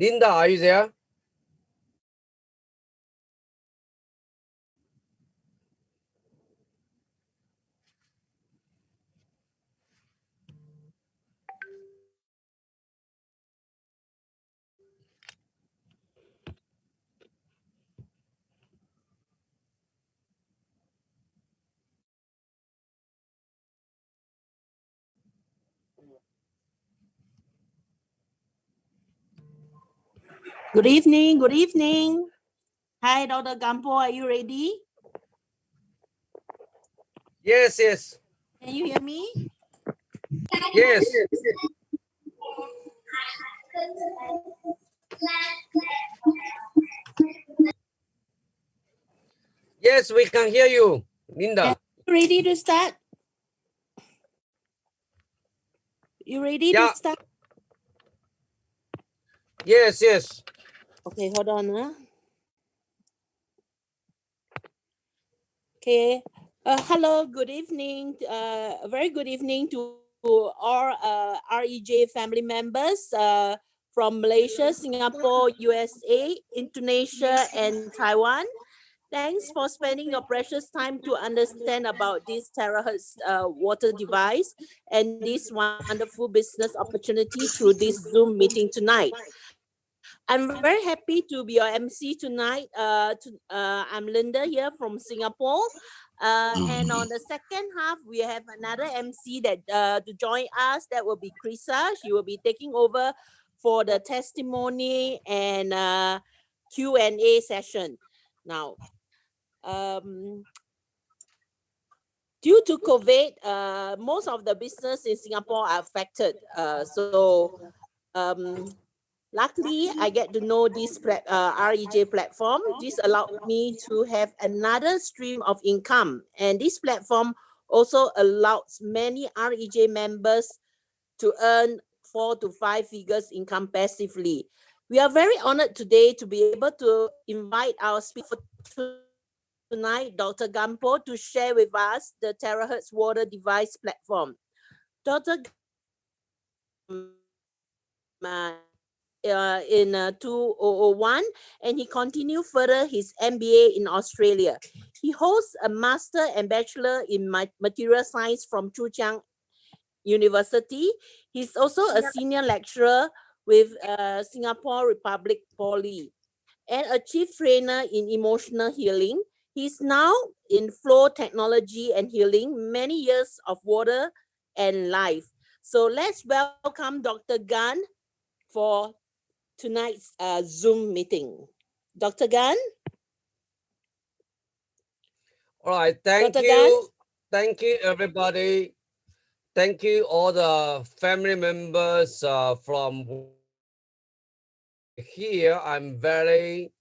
Linda, are you there? Good evening. Good evening. Hi, Dr. Gampo. Are you ready? Yes, yes. Can you hear me? Yes. Yes, we can hear you, Linda. You ready to start? You ready to start? Yes, yes. Okay, hold on. Okay. Hello, good evening. A very good evening to all REJ family members from Malaysia, Singapore, USA, Indonesia, and Taiwan. Thanks for spending your precious time to understand about this terahertz water device and this wonderful business opportunity through this Zoom meeting tonight. I'm very happy to be your MC tonight. I'm Linda here from Singapore. And on the second half, we have another MC that to join us. That will be 𝗓𝗧. She will be taking over for the testimony and Q&A session. Now, due to COVID, most of the business in Singapore are affected. Luckily, I get to know this REJ platform. This allowed me to have another stream of income. And this platform also allows many REJ members to earn 4 to 5 figures income passively. We are very honored today to be able to invite our speaker tonight, Dr. Gampo, to share with us the terahertz water device platform. Dr. In 2001, and he continued further his MBA in Australia. He holds a master and bachelor in material science from Kuching University. He's also a senior lecturer with Singapore Republic Poly and a chief trainer in emotional healing. He's now in flow technology and healing, many years of water and life. So let's welcome Dr. Gan for tonight's Zoom meeting. Dr. Gan? All right, thank Dr. you. Gan? Thank you, everybody. Thank you, all the family members from here. I'm very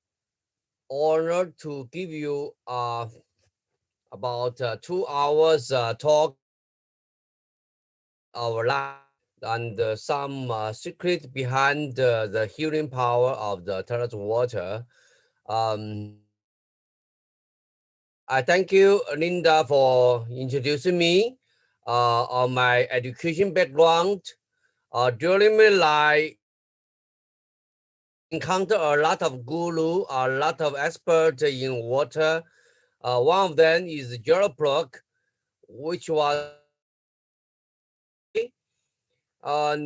honored to give you about 2 hours talk our life and some secret behind the healing power of the terahertz water. I thank you, Linda, for introducing me on my education background. During my life, encounter a lot of guru, a lot of experts in water. One of them is Dyarl, which was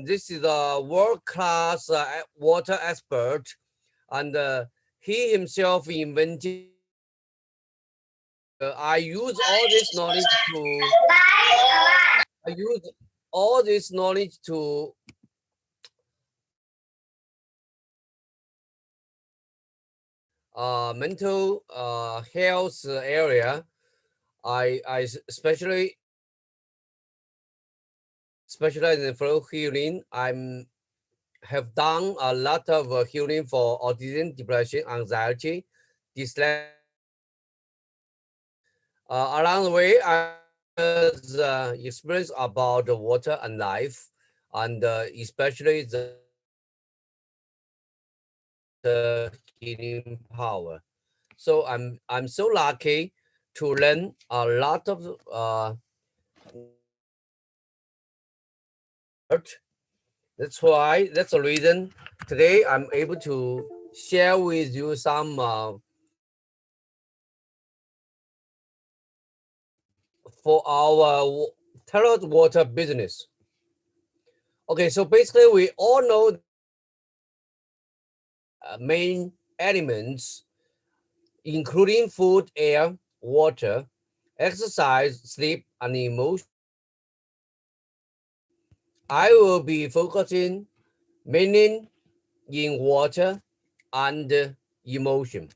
this is a world-class water expert, and he himself invented. I use all this knowledge to mental health area. I especially specialize in flow healing. Have done a lot of healing for autism, depression, anxiety, dyslexia. Along the way, I was experience about the water and life, and especially the healing power. So I'm so lucky to learn a lot of That's the reason today I'm able to share with you some for our Teraherzt water business. Okay, so basically we all know main elements, including food, air, water, exercise, sleep, and emotion. I will be focusing mainly in water and emotion.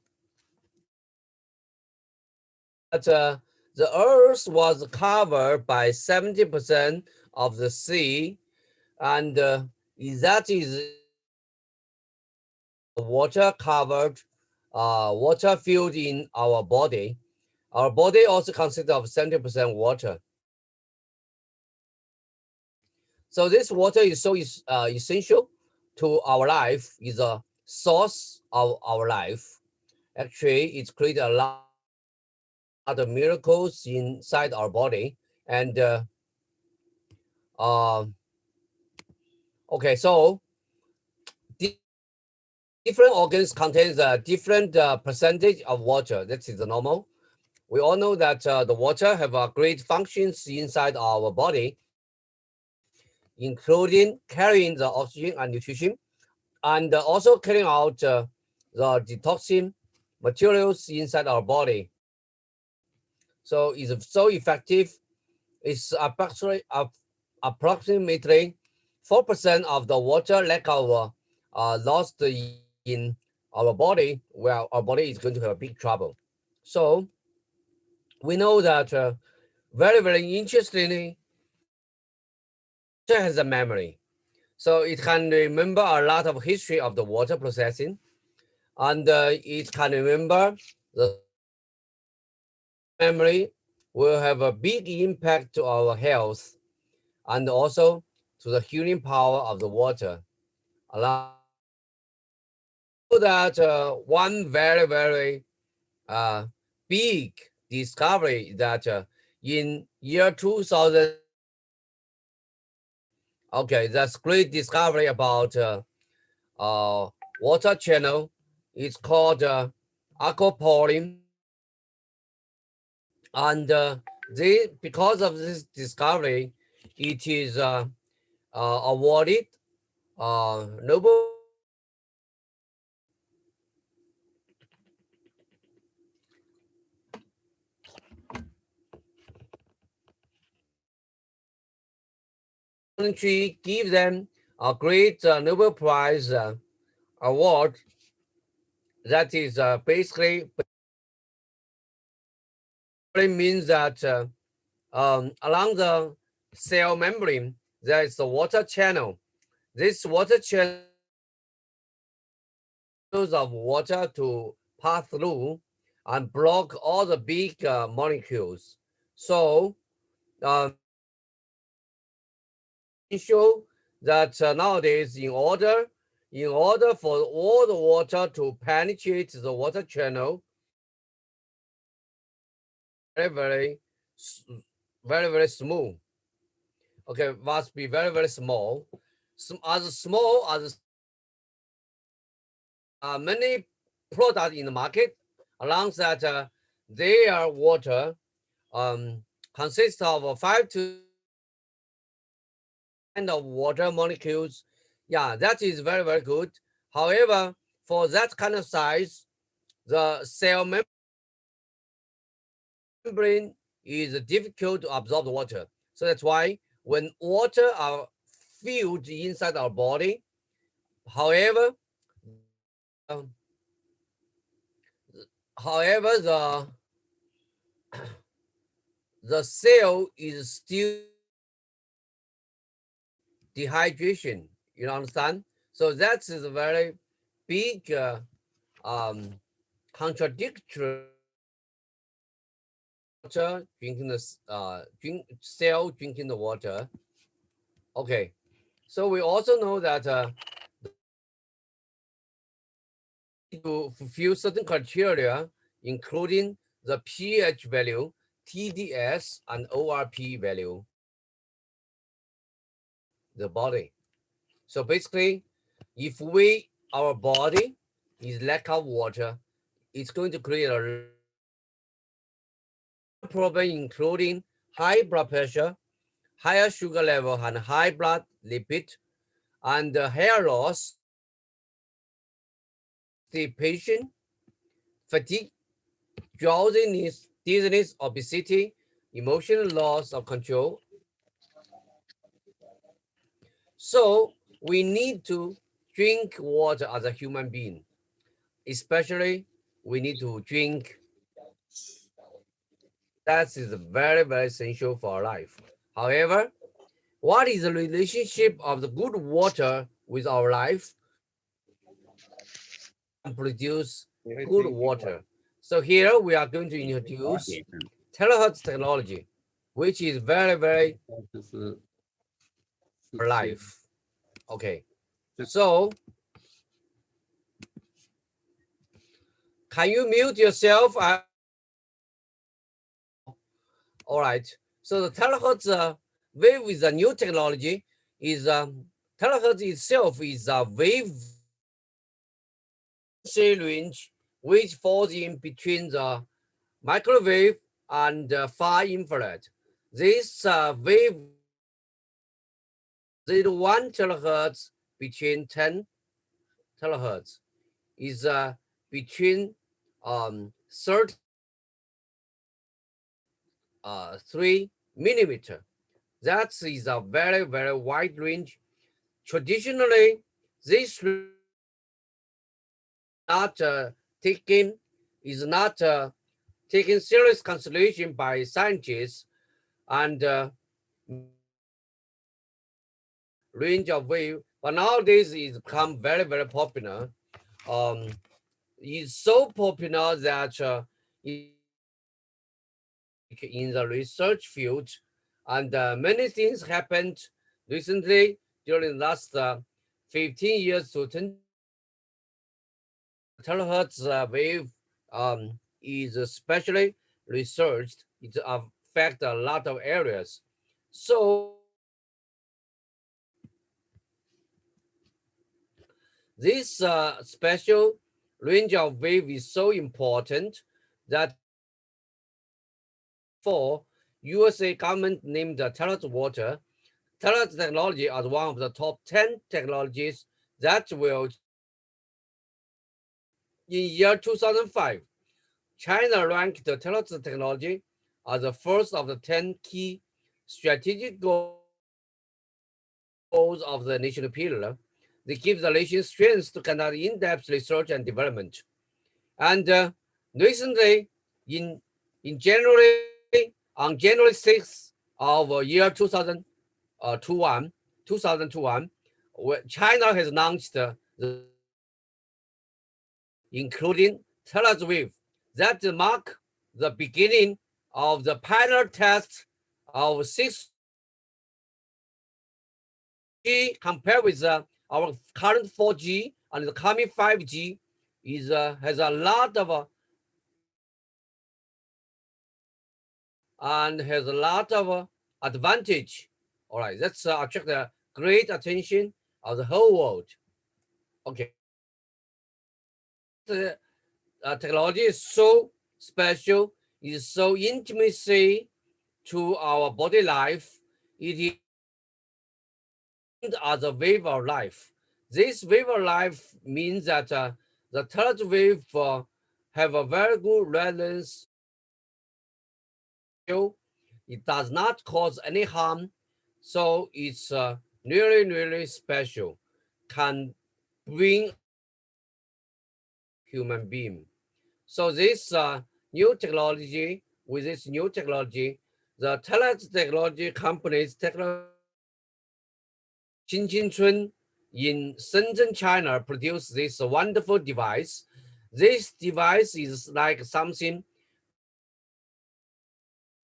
But the Earth was covered by 70% of the sea, and that is water covered, water filled in our body. Our body also consists of 70% water. So this water is so essential to our life, is a source of our life. Actually, it creates a lot of miracles inside our body. And okay, so different organs contains a different percentage of water. That is the normal. We all know that the water have great functions inside our body, including carrying the oxygen and nutrition, and also carrying out the detoxing materials inside our body. So it's so effective. It's approximately 4% of the water lack of lost in our body, where our body is going to have a big trouble. So we know that very, very interestingly, water has a memory. So it can remember a lot of history of the water processing, and it can remember the memory will have a big impact to our health and also to the healing power of the water. Allow that one very, very big discovery that in year 2000, okay, that's great discovery about water channel. It's called 𝗓𝗡𝗧𝗏, and because of this discovery, it is awarded Nobel country give them a great Nobel Prize award. That is basically means that along the cell membrane there is a water channel. This water channel of water to pass through and block all the big molecules. So show that nowadays in order for all the water to penetrate the water channel, very very smooth. Okay, must be very very small. As small as many products in the market, along that their water consists of 5 to of water molecules. Yeah, that is very very good. However, for that kind of size, the cell membrane is difficult to absorb the water. So that's why when water are filled inside our body, however, um, however the cell is still dehydration. You understand? So that is a very big contradictory. Water drinking the cell drinking the water. Okay, so we also know that to fulfill certain criteria, including the pH value, TDS, and ORP value, the body. So basically, if our body is lack of water, it's going to create a problem, including high blood pressure, higher sugar level, and high blood lipid, and hair loss, constipation, fatigue, drowsiness, dizziness, obesity, emotional loss of control. So we need to drink water as a human being. Especially, we need to drink. That is very, very essential for our life. However, what is the relationship of the good water with our life and produce good water? So here we are going to introduce terahertz technology, which is very, very life. Okay, so can you mute yourself? All right. So the terahertz wave with the new technology is terahertz itself is a wave range which falls in between the microwave and far infrared. This wave 1 terahertz between 10 terahertz is between 30 3 millimeter. That is a very, very wide range. Traditionally, this not taken is not taken serious consideration by scientists, and range of wave. But nowadays, it's become very, very popular. Um, it's so popular that in the research field, and many things happened recently during the last 15 years to 10 terahertz wave is especially researched. It affects a lot of areas. So this special range of wave is so important that for USA government named the Terahertz water, Terahertz technology as one of the top 10 technologies that will. In year 2005, China ranked the Terahertz technology as the first of the 10 key strategic goals of the national pillar. They give the nation strength to conduct in-depth research and development. And recently, in January, on January 6th of year 2021, China has launched the including Tel Aviv, that mark the beginning of the pilot test of 6G compared with our current 4G and the coming 5G is has a lot of and has a lot of advantage. All right, that's attract the great attention of the whole world. Okay, the technology is so special, is so intimacy to our body life. It is as a wave of life. This wave of life means that the third wave have a very good resonance. It does not cause any harm, so it's really, really special. Can bring human being. So this new technology, with this new technology, the talent technology companies, 𝗖𝗘𝗡𝗧𝗏 in Shenzhen, China, produce this wonderful device. This device is like something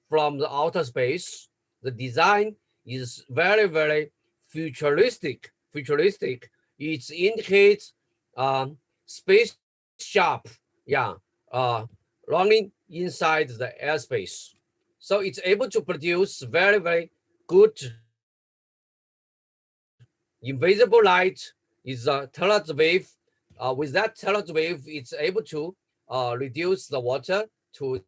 from the outer space. The design is very, very futuristic. It indicates space shop, yeah, running inside the airspace. So it's able to produce very, very good invisible light is a Terahertz wave. With that Terahertz wave, it's able to reduce the water to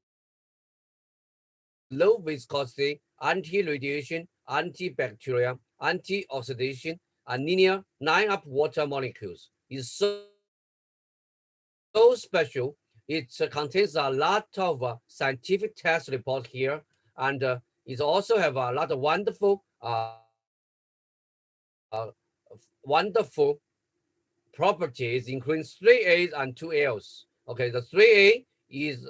low viscosity, anti-radiation, antibacterial, anti-oxidation, and linear 9-up water molecules. Is so special. It contains a lot of scientific test report here, and it also have a lot of wonderful properties, including 3A's and 2L's. Okay, the 3A is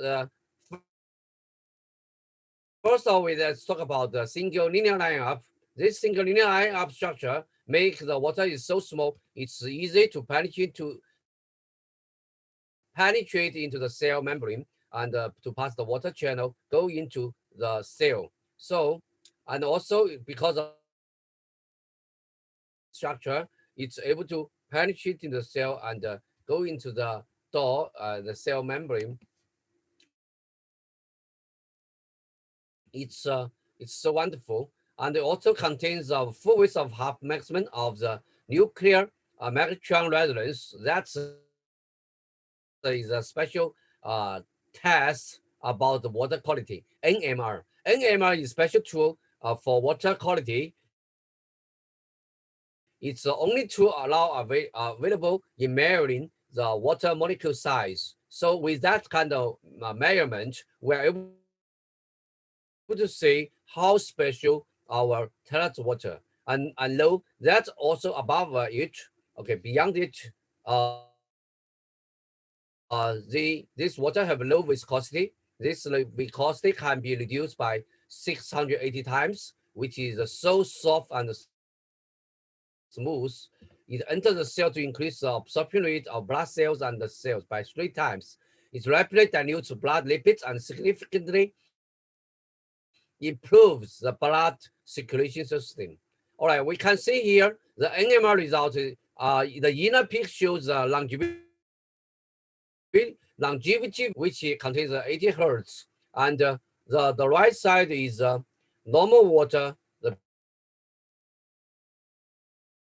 first of all, let's talk about the single linear line up. This single linear line up structure makes the water is so small, it's easy to penetrate into the cell membrane and to pass the water channel, go into the cell. So, and also because of structure, it's able to penetrate in the cell and go into the door, the cell membrane. It's so wonderful, and it also contains a full width of half maximum of the nuclear magnetron resonance. That's is a special test about the water quality. NMR. NMR is a special tool for water quality. It's the only tool available in measuring the water molecule size. So with that kind of measurement, we're able to see how special our Terahertz water. And low, that's also above it. Okay, beyond it, this water have low viscosity. This viscosity can be reduced by 680 times, which is so soft and smooth. It enters the cell to increase the absorption rate of blood cells and the cells by 3 times. It rapidly dilutes blood lipids and significantly improves the blood circulation system. All right, we can see here the NMR result. The inner peak shows longevity, which contains 80 hertz, and the right side is normal water, the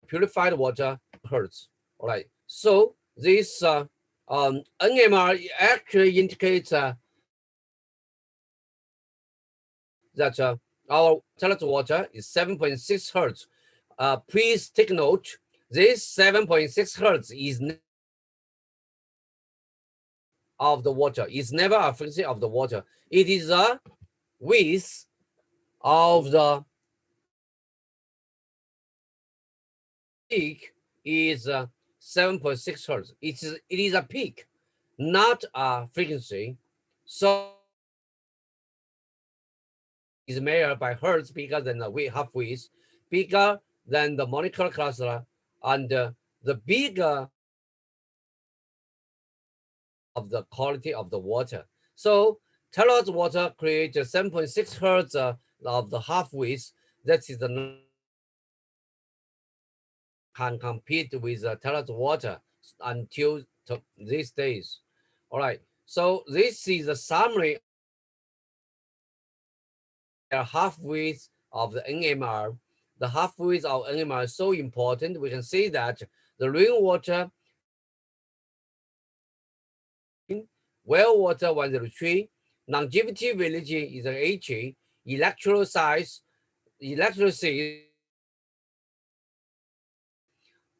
purified water hertz. All right, so this NMR actually indicates that our Terahertz water is 7.6 hertz. Please take note, this 7.6 hertz is of the water. It's never a frequency of the water. It is a width of the peak is 7.6 hertz. It is a peak, not a frequency. So is measured by hertz bigger than the half width, bigger than the molecular cluster, and the bigger of the quality of the water. So Terahertz water creates 7.6 hertz of the half width. That is the can compete with Terahertz water until these days. All right. So this is a summary of half width of the NMR. The half width of NMR is so important. We can see that the rainwater well water 103, longevity religion is an 80, electrolysis,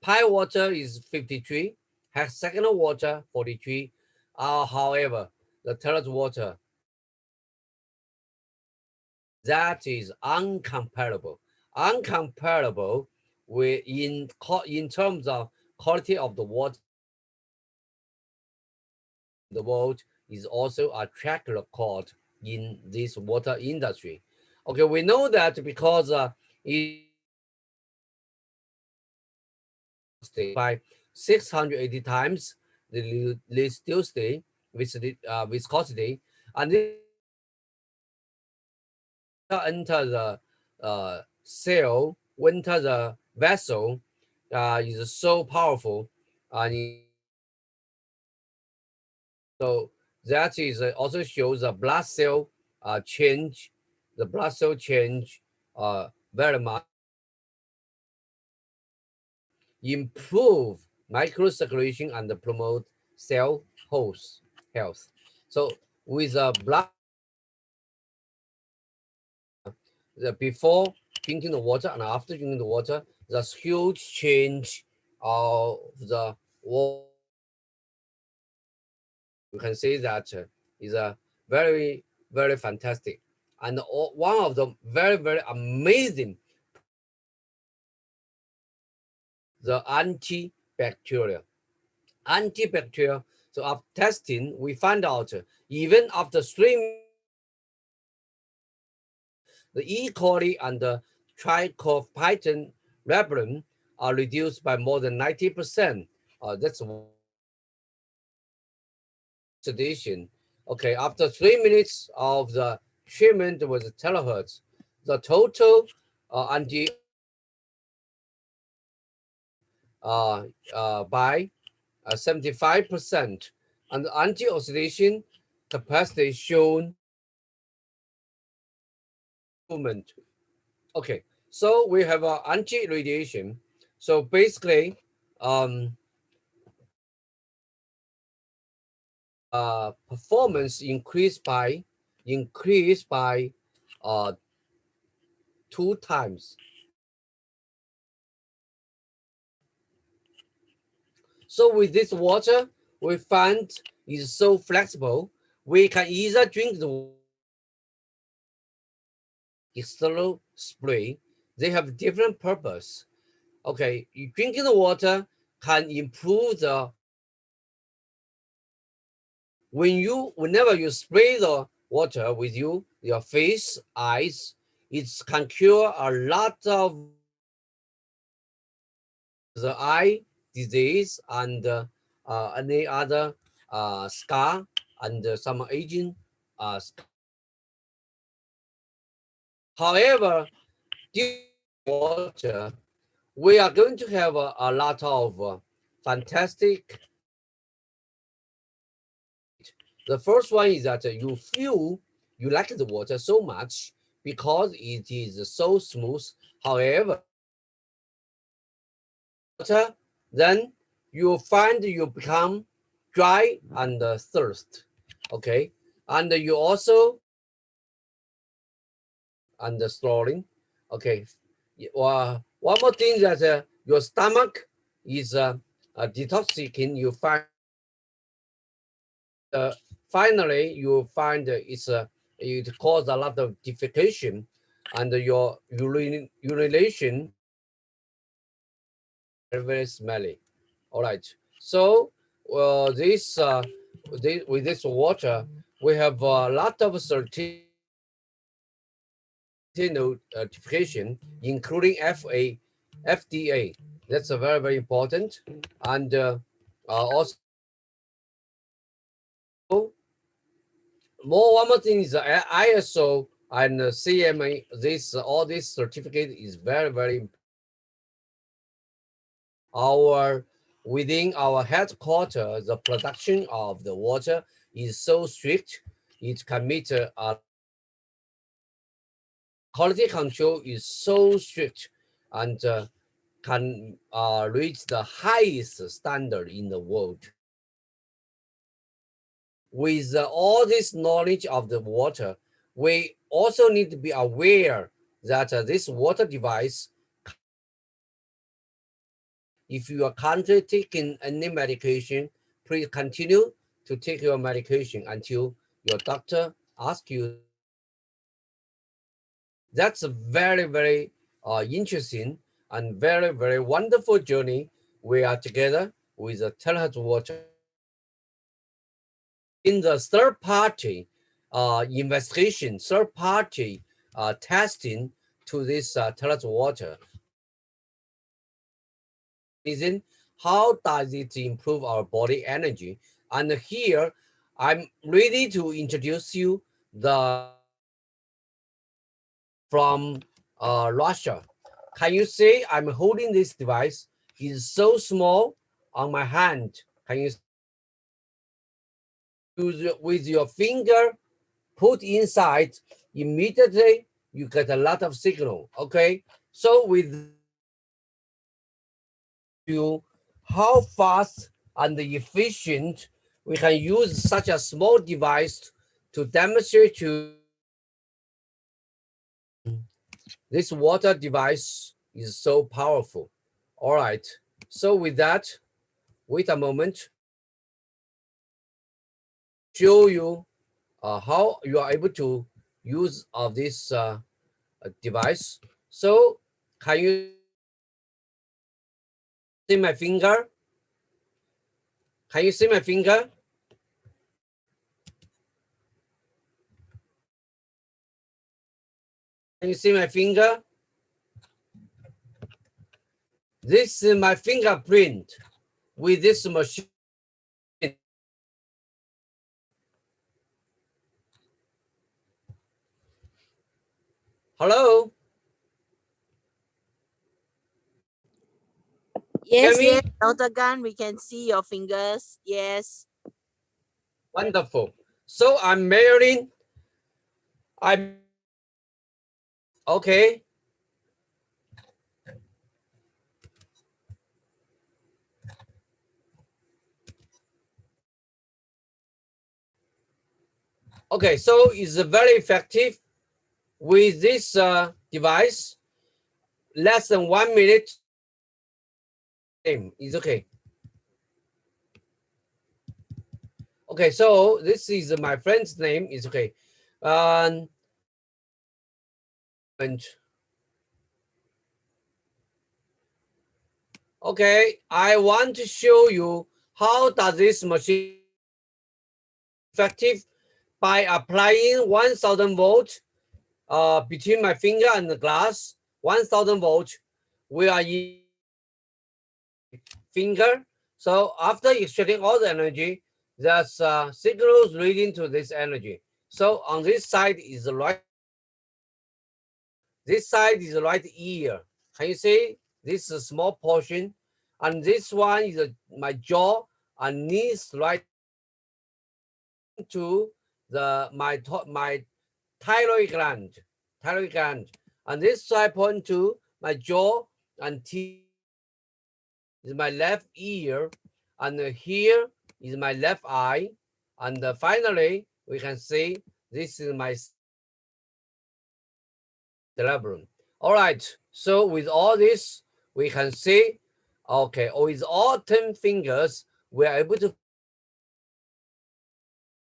pi water is 53, hexagonal water 43. However, the Terahertz water, that is uncomparable with in terms of quality of the water. The world is also a track record in this water industry. Okay, we know that because it by 680 times the viscosity, viscosity, and this enter the cell, enter the vessel, is so powerful, and so that is also shows a blood cell change, the blood cell change very much. improve microcirculation and promote cell host health. So with a blood, before drinking the water and after drinking the water, there's huge change of the water. You can say that is a very, very fantastic. And one of the very, very amazing, the antibacterial. Antibacterial. So after testing, we find out even after 3, the E. coli and the 𝗓𝗏𝗏𝗏 are reduced by more than 90%. That's sedation. Okay, after 3 minutes of the treatment with terahertz, the total anti by 75%, and the anti-oxidation capacity shown movement. Okay, so we have anti-radiation. So basically, performance increased by uh, 2 times. So with this water, we find is so flexible. We can either drink the external spray. They have different purpose. Okay, drinking the water can improve the whenever you spray the water with your face, eyes, it can cure a lot of the eye disease and any other scar and some aging. However, due to water, we are going to have a lot of fantastic. The first one is that you feel you like the water so much because it is so smooth. However, water, then you find you become dry and thirst. Okay, and you also and swallowing. Okay, one more thing that your stomach is detoxing. You find finally you find it causes a lot of defecation, and your urination very, very smelly. All right, so with this water we have a lot of certification, including FDA. That's a very, very important, and also one more thing is ISO and CMA. This all this certificate is very, very important. Our within our headquarters, the production of the water is so strict. It can meet quality control is so strict, and can reach the highest standard in the world. With all this knowledge of the water, we also need to be aware that this water device, if you are currently taking any medication, please continue to take your medication until your doctor asks you. That's a very, very interesting and very, very wonderful journey. We are together with the Terahertz water. In the third party investigation, third party testing to this Terahertz water. Reason, how does it improve our body energy? And here, I'm ready to introduce you the from Russia. Can you see I'm holding this device? It's so small on my hand. Can you use with your finger, put inside, immediately you get a lot of signal, okay? So with you how fast and efficient we can use such a small device to demonstrate to this water device is so powerful. All right. So with that, wait a moment. Show you how you are able to use of this device. So can you see my finger? Can you see my finger? Can you see my finger? This is my fingerprint with this machine. Hello? Yes, Hear yes, me? Dr. Gan, we can see your fingers. Yes. Wonderful. So I'm measuring. I'm okay. Okay, so it's very effective with this device. Less than 1 minute. Is okay. Okay, so this is my friend's name. Is okay. And okay, I want to show you how does this machine effective by applying 1000 volts between my finger and the glass. 1000 volts. We are in finger. So after extracting all the energy, there's signals leading to this energy. So on this side is the right. This side is the right ear. Can you see? This is a small portion, and this one is my jaw, and knees right to the my thyroid gland, and this side point to my jaw and teeth is my left ear, and here is my left eye, and finally we can see this is my cerebrum. All right, so with all this we can see, okay, with all 10 fingers we are able to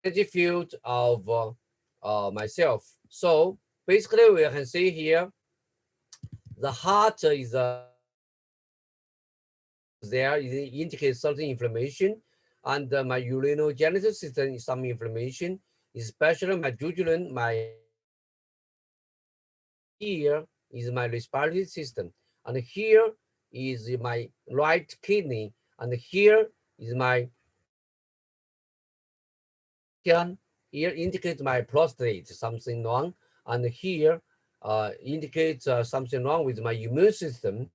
energy field of myself. So basically we can see here the heart is there, it indicates certain inflammation, and my urinogenesis system is some inflammation, especially my jugular, my here is my respiratory system, and here is my right kidney, and here is my here indicates my prostate, something wrong, and here indicates something wrong with my immune system.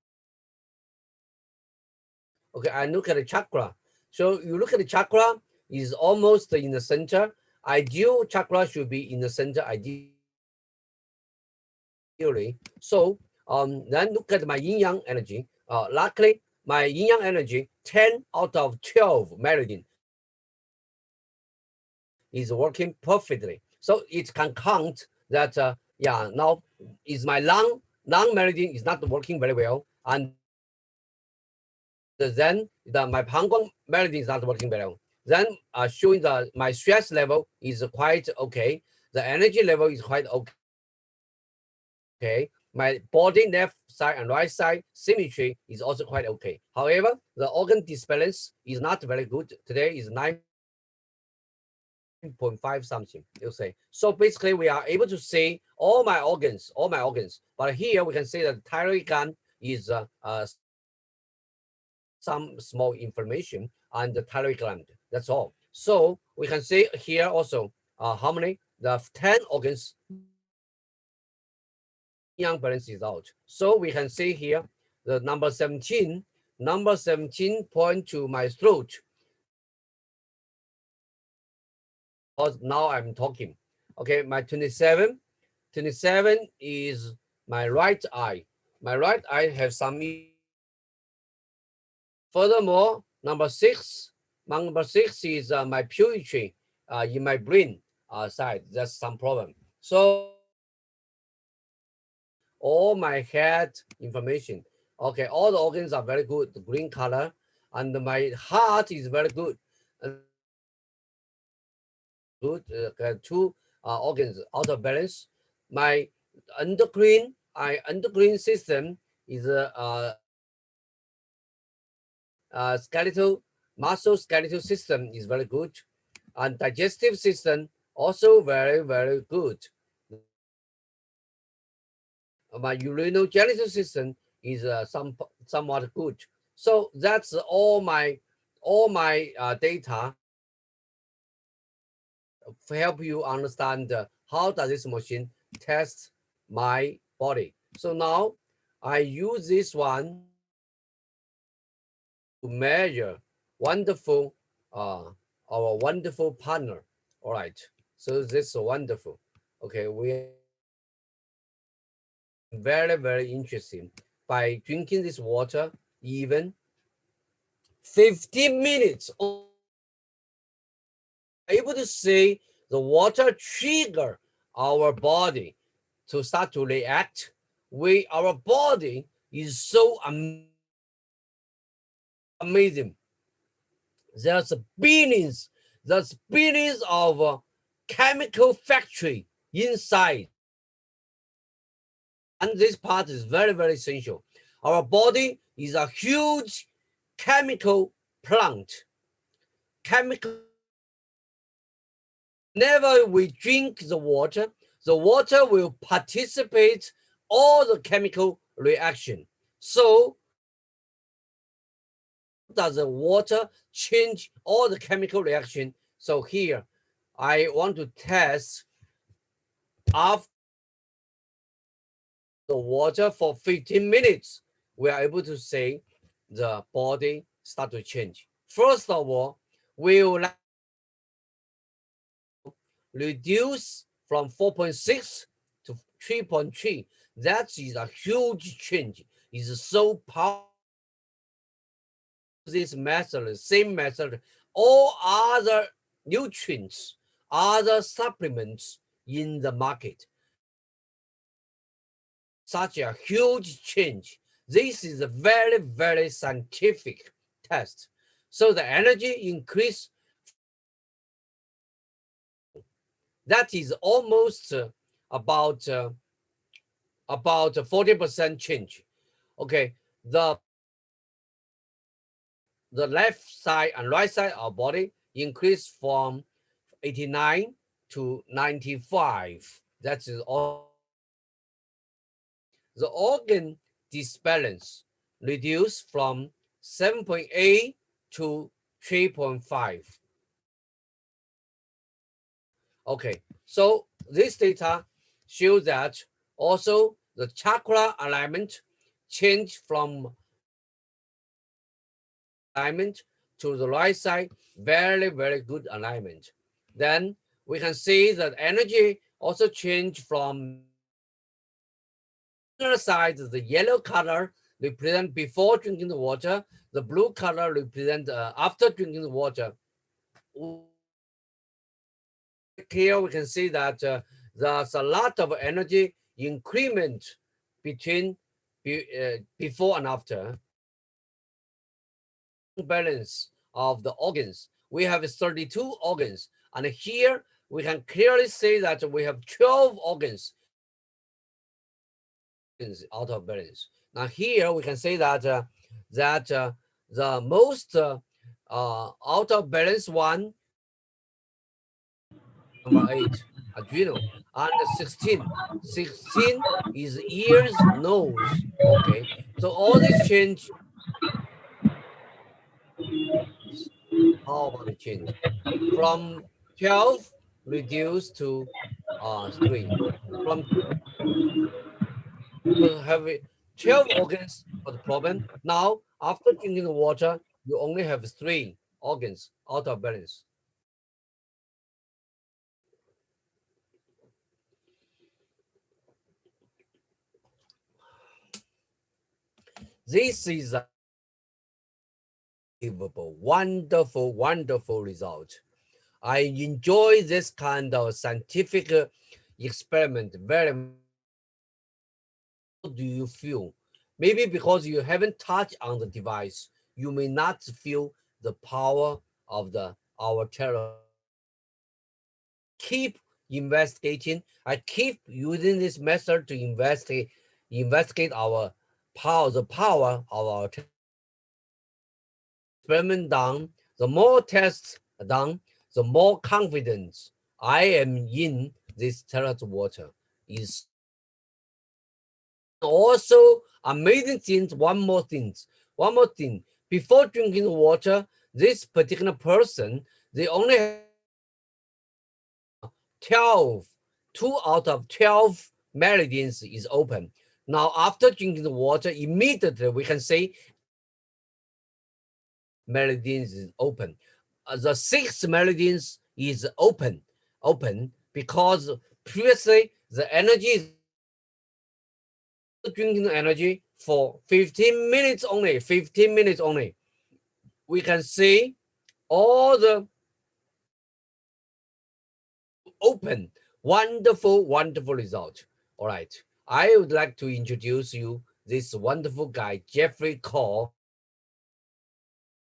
Okay, I look at the chakra. So you look at the chakra is almost in the center. Ideal chakra should be in the center, ideally. So then look at my yin yang energy. Luckily, my yin yang energy, 10 out of 12 meridian is working perfectly. So it can count that, yeah, now is my lung meridian is not working very well. And then my Panguang meridian is not working very well. Then showing my stress level is quite okay. The energy level is quite okay. My body left side and right side symmetry is also quite okay. However, the organ disbalance is not very good. Today is 9.5 something, you say. So basically we are able to see all my organs. But here we can see that thyroid gland is some small inflammation on the thyroid gland. That's all. So we can see here also how many, the 10 organs yang balance is out. So we can see here the number 17 point to my throat. Because now I'm talking. Okay, my 27 is my right eye. My right eye has some Furthermore, number six is my purity in my brain side. That's some problem. So all my head information. Okay, all the organs are very good, the green color, and my heart is very good. Good, two organs out of balance. My endocrine system is skeletal muscle skeletal system is very good, and digestive system also very good. My urinogenesis system is somewhat good. So that's all my data to help you understand how does this machine test my body. So now I use this one to measure wonderful our wonderful partner. All right, so this is wonderful. Okay, we very interesting by drinking this water even 15 minutes, able to see the water trigger our body to start to react. Our body is so amazing. There's billions of chemical factory inside, and this part is very essential. Our body is a huge chemical plant. Whenever we drink the water will participate all the chemical reaction. So does the water change all the chemical reaction? So here I want to test after the water for 15 minutes. We are able to say the body start to change. First of all, we will reduce from 4.6 to 3.3. That is a huge change. It's so powerful. This method, same method, all other nutrients, other supplements in the market. Such a huge change. This is a very scientific test. So the energy increase, that is almost about 40% change. Okay, the left side and right side of our body increase from 89 to 95. That is all. The organ disbalance reduced from 7.8 to 3.5. Okay, so this data shows that also the chakra alignment changed from alignment to the right side, very good alignment. Then we can see that energy also changed from the side, the yellow color represent before drinking the water, the blue color represent after drinking the water. Here we can see that there's a lot of energy increment between before and after. Balance of the organs. We have 32 organs, and here we can clearly say that we have 12 organs out of balance. Now here we can say that the most out of balance one, number 8, adrenal, and 16 is ears, nose. Okay, so all this change. How about the change from 12 reduced to 3? From have 12 organs for the problem. Now after drinking the water, you only have 3 organs out of balance. This is wonderful, wonderful result. I enjoy this kind of scientific experiment very much. How do you feel? Maybe because you haven't touched on the device, you may not feel the power of our terahertz. Keep investigating. I keep using this method to investigate our power, the power of our experiment done. The more tests done, the more confidence I am in this Terahertz water. Is also amazing things. One more thing. Before drinking water, this particular person, they only have 12, 2 out of 12 meridians is open. Now, after drinking the water, immediately we can say meridians is open. The 6th meridians is open because previously the energy is drinking energy for 15 minutes only. 15 minutes only. We can see all the open. Wonderful, wonderful result. All right. I would like to introduce you this wonderful guy, Jeffrey Cole.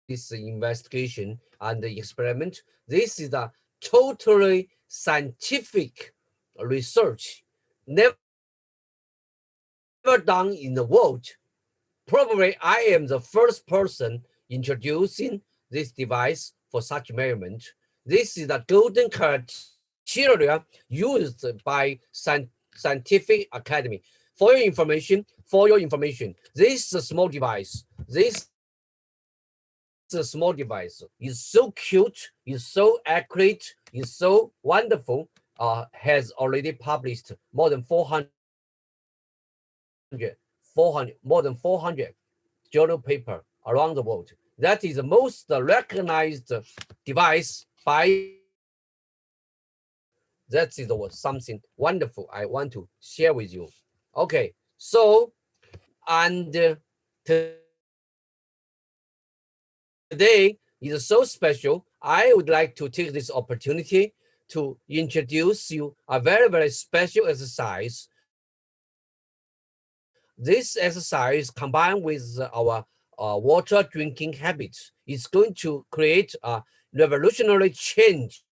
This investigation and the experiment. This is a totally scientific research, never done in the world. Probably I am the first person introducing this device for such measurement. This is the golden criteria used by scientific academy. For your information, this is a small device. This is a small device. It's so cute, it's so accurate, it's so wonderful. Has already published more than 400 journal paper around the world. That is the most recognized device by. That is something wonderful I want to share with you. Okay, so and today is so special. I would like to take this opportunity to introduce you a very, very special exercise. This exercise combined with our water drinking habits is going to create a revolutionary change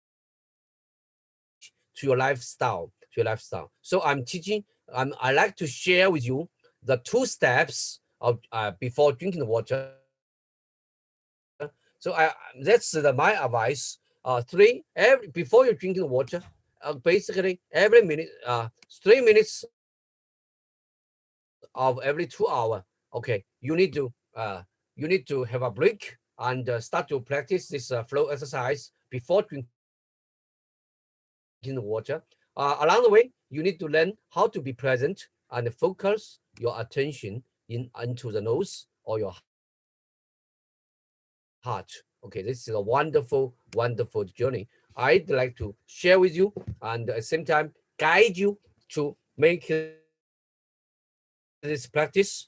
to your lifestyle. So I'm teaching. I like to share with you the 2 steps of before drinking the water. So that's my advice. Before you're drinking the water, basically every minute, 3 minutes of every 2 hours. Okay, you need to have a break and start to practice this flow exercise before drinking the water. Along the way, you need to learn how to be present and focus your attention into the nose or your heart. Okay, this is a wonderful, wonderful journey I'd like to share with you and at the same time guide you to make this practice.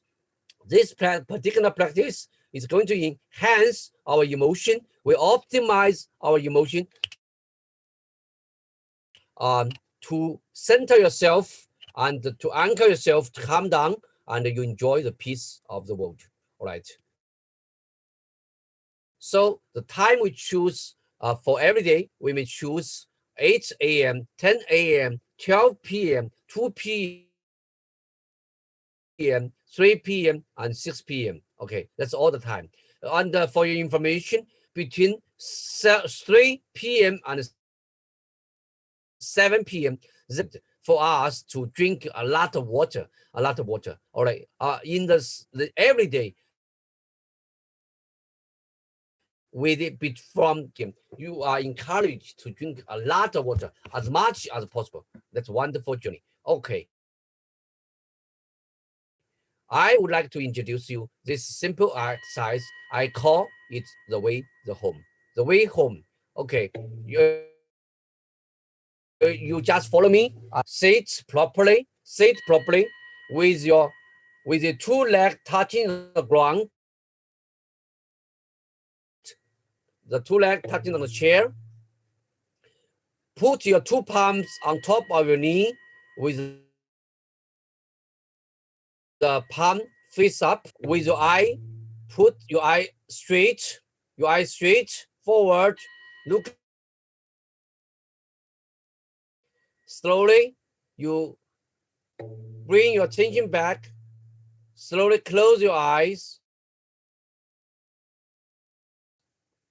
This particular practice is going to enhance our emotion. We optimize our emotion to center yourself and to anchor yourself, to calm down, and you enjoy the peace of the world. All right. So the time we choose for every day, we may choose 8 a.m., 10 a.m., 12 p.m., 2 p.m., 3 p.m., and 6 p.m. Okay, that's all the time. And for your information, between 3 p.m. and 7 p.m. for us to drink a lot of water. All right. In the every day, with it from you are encouraged to drink a lot of water as much as possible. That's a wonderful journey. Okay. I would like to introduce you this simple exercise. I call it the way home. The way home. Okay. You just follow me. Sit properly with your 2 legs touching the ground. the two legs touching on the chair. Put your two palms on top of your knee with the palm face up with your eye. Put your eye straight forward. Look slowly. You bring your attention back. Slowly close your eyes.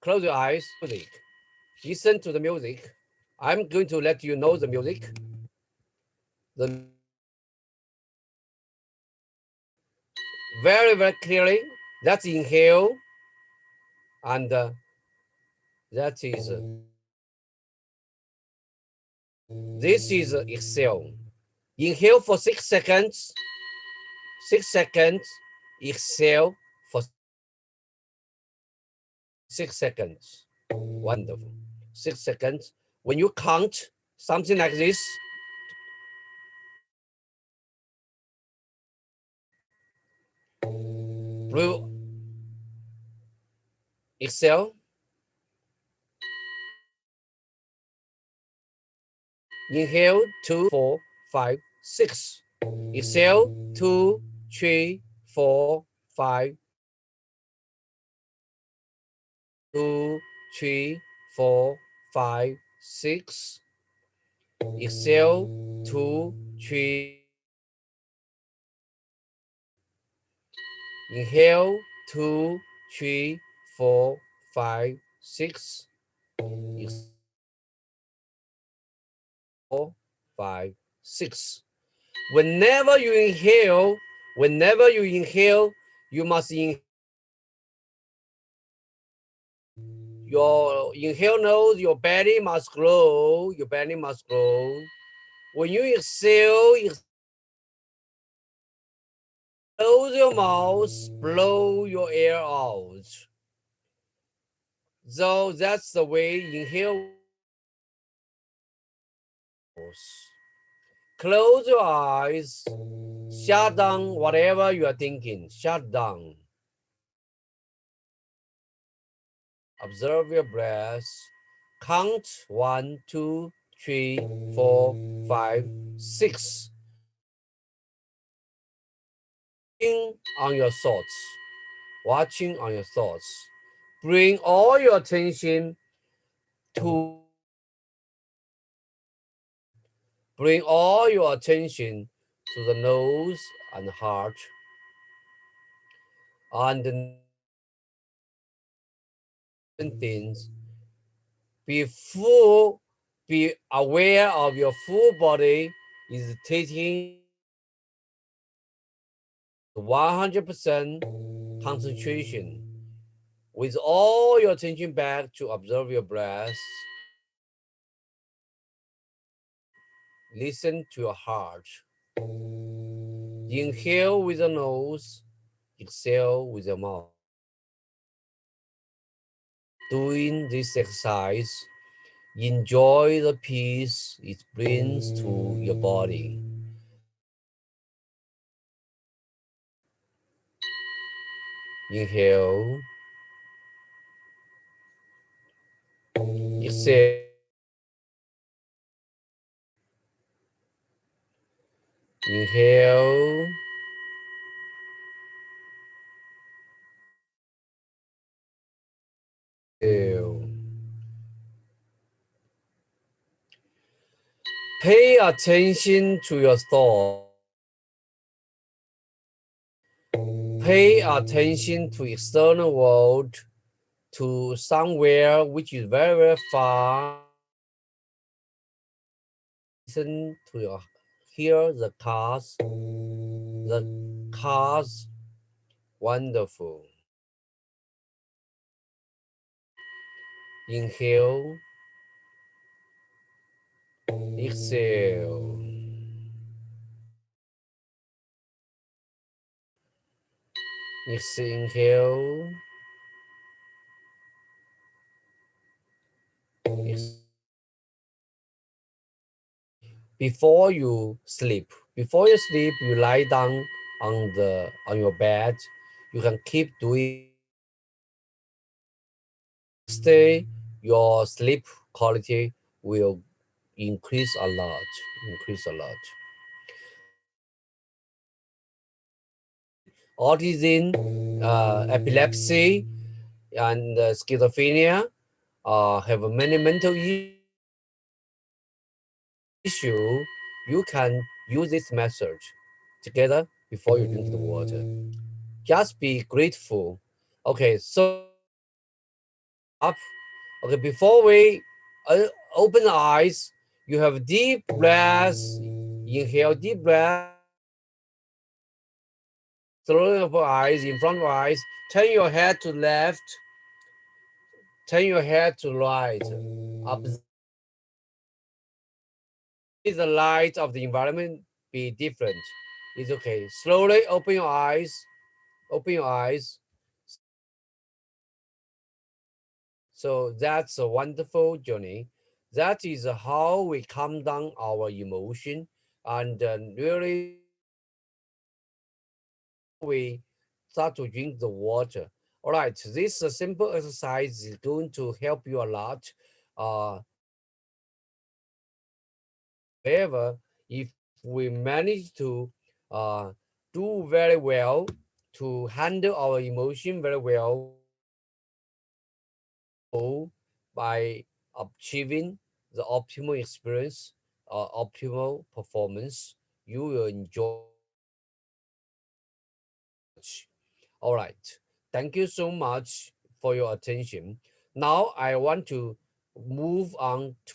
Close your eyes. Music. Listen to the music. I'm going to let you know the music. The very, very clearly. That's inhale. And that is, this is exhale. Inhale for 6 seconds. 6 seconds. Exhale for 6 seconds. Wonderful. 6 seconds. When you count something like this, blue, exhale. Inhale 2, 4, 5, 6. Exhale 2, 3, 4, 5. 2, 3, 4, 5, 6. Exhale 2, 3. Inhale 2, 3, 4, 5, 6. 4, 5, 6. Whenever you inhale, you must inhale. Your inhale nose, your belly must grow. Your belly must grow. When you exhale, close your mouth, blow your air out. So that's the way inhale. Close your eyes. Shut down whatever you are thinking. Shut down. Observe your breath. Count 1, 2, 3, 4, 5, 6. On your thoughts. Watching on your thoughts. Bring all your attention to the nose and heart. And the things. Be aware of your full body is taking 100% concentration. With all your attention back to observe your breath. Listen to your heart. Inhale with the nose, exhale with the mouth. Doing this exercise, enjoy the peace it brings to your body. Inhale, exhale. Inhale, exhale. Pay attention to your thoughts. Pay attention to external world, to somewhere which is very, very far. Listen to your, hear the cars. Wonderful. Inhale, exhale. Inhale, before you sleep, you lie down on your bed. You can keep doing stay, your sleep quality will increase a lot, increase a lot. Autism, epilepsy, and schizophrenia have many mental issue. You can use this message together before you drink the water. Just be grateful. Okay, so up. Okay, before we open the eyes, you have deep breaths. Inhale deep breath. Slowly open eyes in front of eyes. Turn your head to left. Turn your head to right. Observe the light of the environment be different. It's okay. Slowly open your eyes. Open your eyes. So that's a wonderful journey. That is how we calm down our emotion and really we start to drink the water. All right, this simple exercise is going to help you a lot. Uh, However, if we manage to uh, do very well, to handle our emotion very well by achieving the optimal experience, optimal performance, you will enjoy. All right. Thank you so much for your attention. Now I want to move on to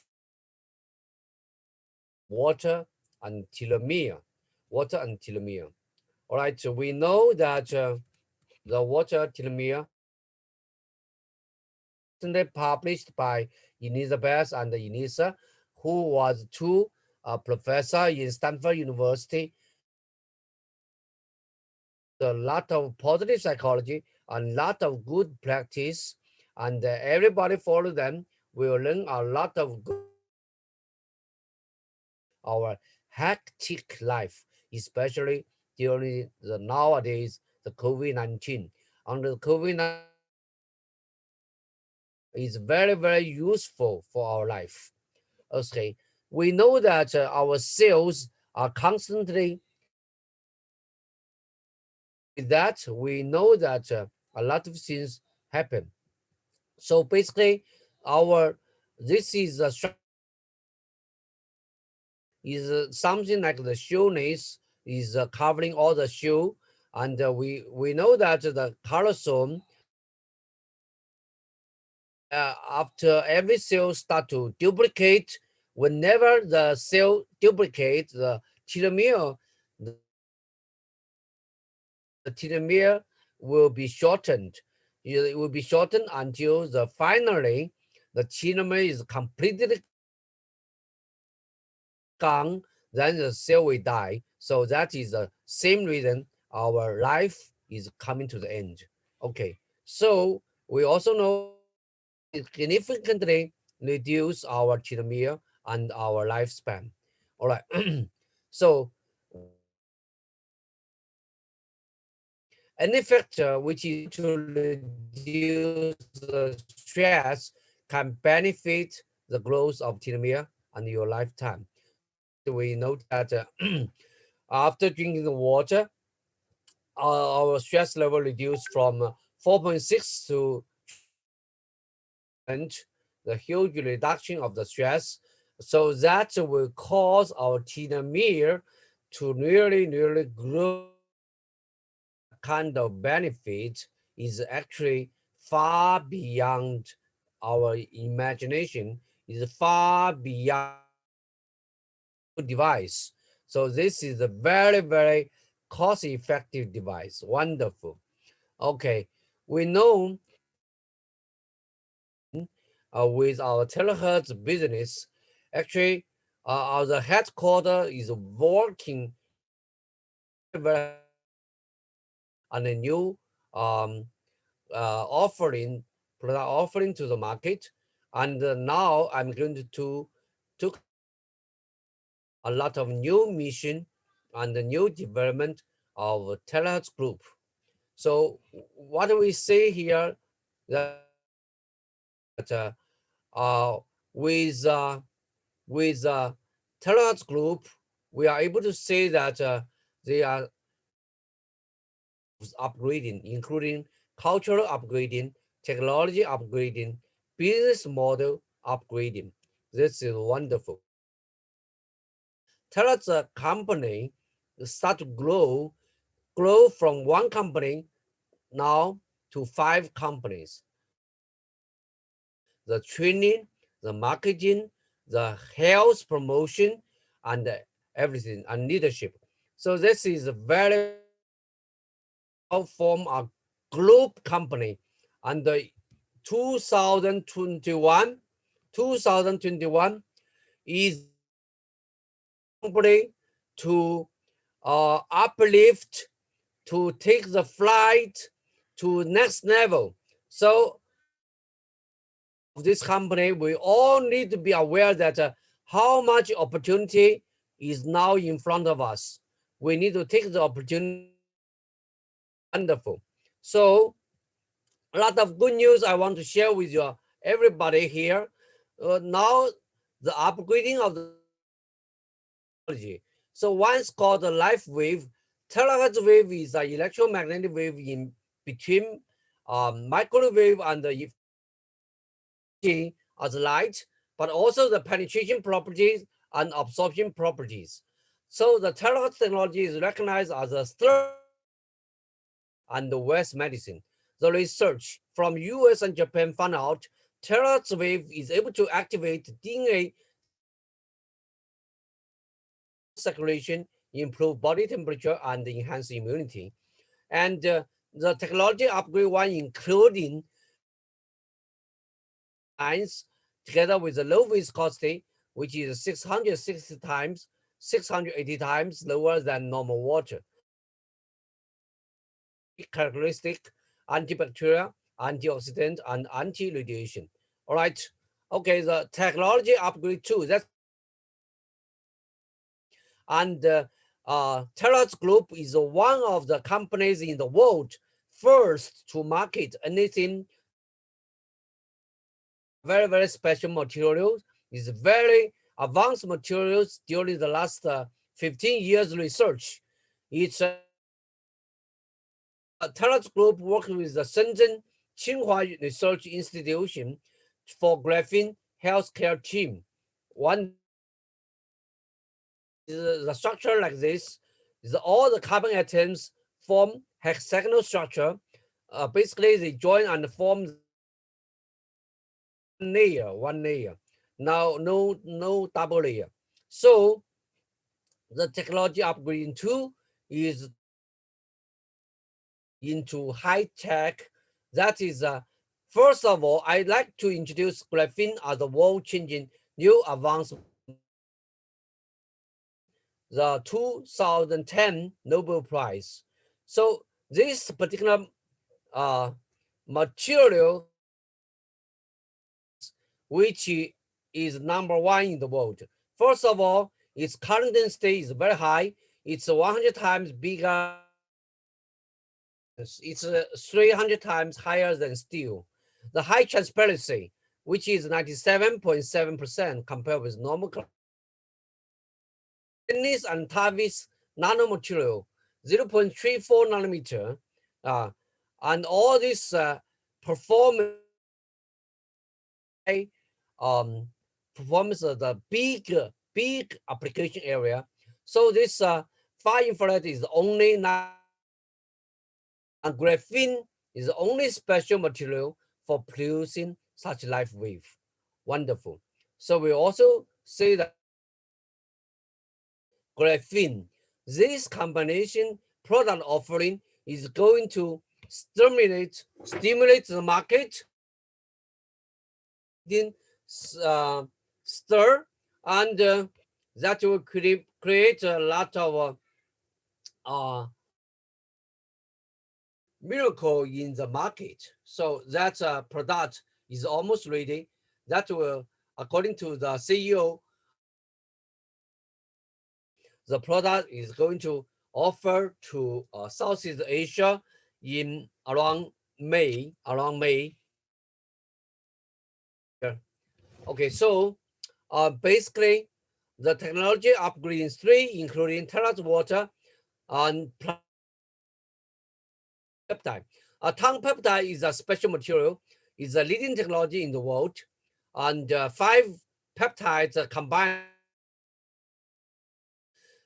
water and telomere. Water and telomere. All right. So we know that the water telomere recently published by Elizabeth and Elisa, who was two professor in Stanford University. A lot of positive psychology and lot of good practice, and everybody follow them will learn a lot of good our hectic life, especially during the nowadays the COVID-19. Under the COVID-19 is very very useful for our life. Okay, we know that our cells are constantly with that. We know that a lot of things happen. So basically, our this is a is something like the showness is covering all the show, and we know that the chromosome after every cell start to duplicate. Whenever the cell duplicates, the telomere, the telomere will be shortened. It will be shortened until the finally the telomere is completely gone, then the cell will die. So that is the same reason our life is coming to the end. Okay, so we also know it significantly reduce our telomere and our lifespan. All right, so any factor which is to reduce the stress can benefit the growth of telomere and your lifetime. We note that after drinking the water, our stress level reduced from 4.6 to the huge reduction of the stress. So that will cause our telomere to nearly grow. Kind of benefit is actually far beyond our imagination, is far beyond device. So this is a very, very cost-effective device. Wonderful. Okay, we know with our Terahertz business, actually, our headquarters is working very on a new um, offering, product offering to the market, and now I'm going to took a lot of new mission and the new development of Terahertz Group. So what do we say here? That with Teraherzt group, we are able to say that they are upgrading, including cultural upgrading, technology upgrading, business model upgrading. This is wonderful. Teraherzt company start to grow from one company now to 5 companies. The training, the marketing, the health promotion, and everything, and leadership. So this is a very form a group company. And 2021 is company to uplift, to take the flight to next level. So this company, we all need to be aware that how much opportunity is now in front of us. We need to take the opportunity. Wonderful. So a lot of good news I want to share with you, everybody here. Now the upgrading of the technology. So one's called the life wave. Terahertz wave is an electromagnetic wave in between microwave and the as light, but also the penetration properties and absorption properties. So the terahertz technology is recognized as a third and the West medicine. The research from US and Japan found out terahertz wave is able to activate DNA circulation, improve body temperature, and enhance immunity. And the technology upgrade one including lines together with the low viscosity, which is 660 times, 680 times lower than normal water. Characteristic, antibacterial, antioxidant, and anti-radiation. All right. Okay, the technology upgrade too. That's and Terahertz Group is one of the companies in the world first to market anything very, very special materials. Is very advanced materials during the last 15 years research. It's Terahertz Group works with the Shenzhen Tsinghua Research Institution for graphene healthcare team. One is the structure like this. Is all the carbon atoms form hexagonal structure. Basically, they join and form one layer. Now, no double layer. So the technology upgrading tool is into high tech. That is, first of all, I'd like to introduce graphene as a world-changing new advancement. The 2010 Nobel Prize. So this particular material, which is #1 in the world. First of all, its current density is very high. It's 100 times bigger. It's 300 times higher than steel. The high transparency, which is 97.7% compared with normal. Thickness and toughness nanomaterial, 0.34 nanometer. And all this performance performance of the big application area. So this far infrared is only not, and graphene is the only special material for producing such light wave. Wonderful. So we also say that graphene, this combination product offering is going to stimulate the market, in stir, and that will create a lot of miracle in the market. So that product is almost ready. That will, according to the CEO, the product is going to offer to Southeast Asia in around May. Okay, so basically, the technology upgrades 3, including Teraherzt water and peptide. Tongue peptide is a special material, is a leading technology in the world, and 5 peptides are combined.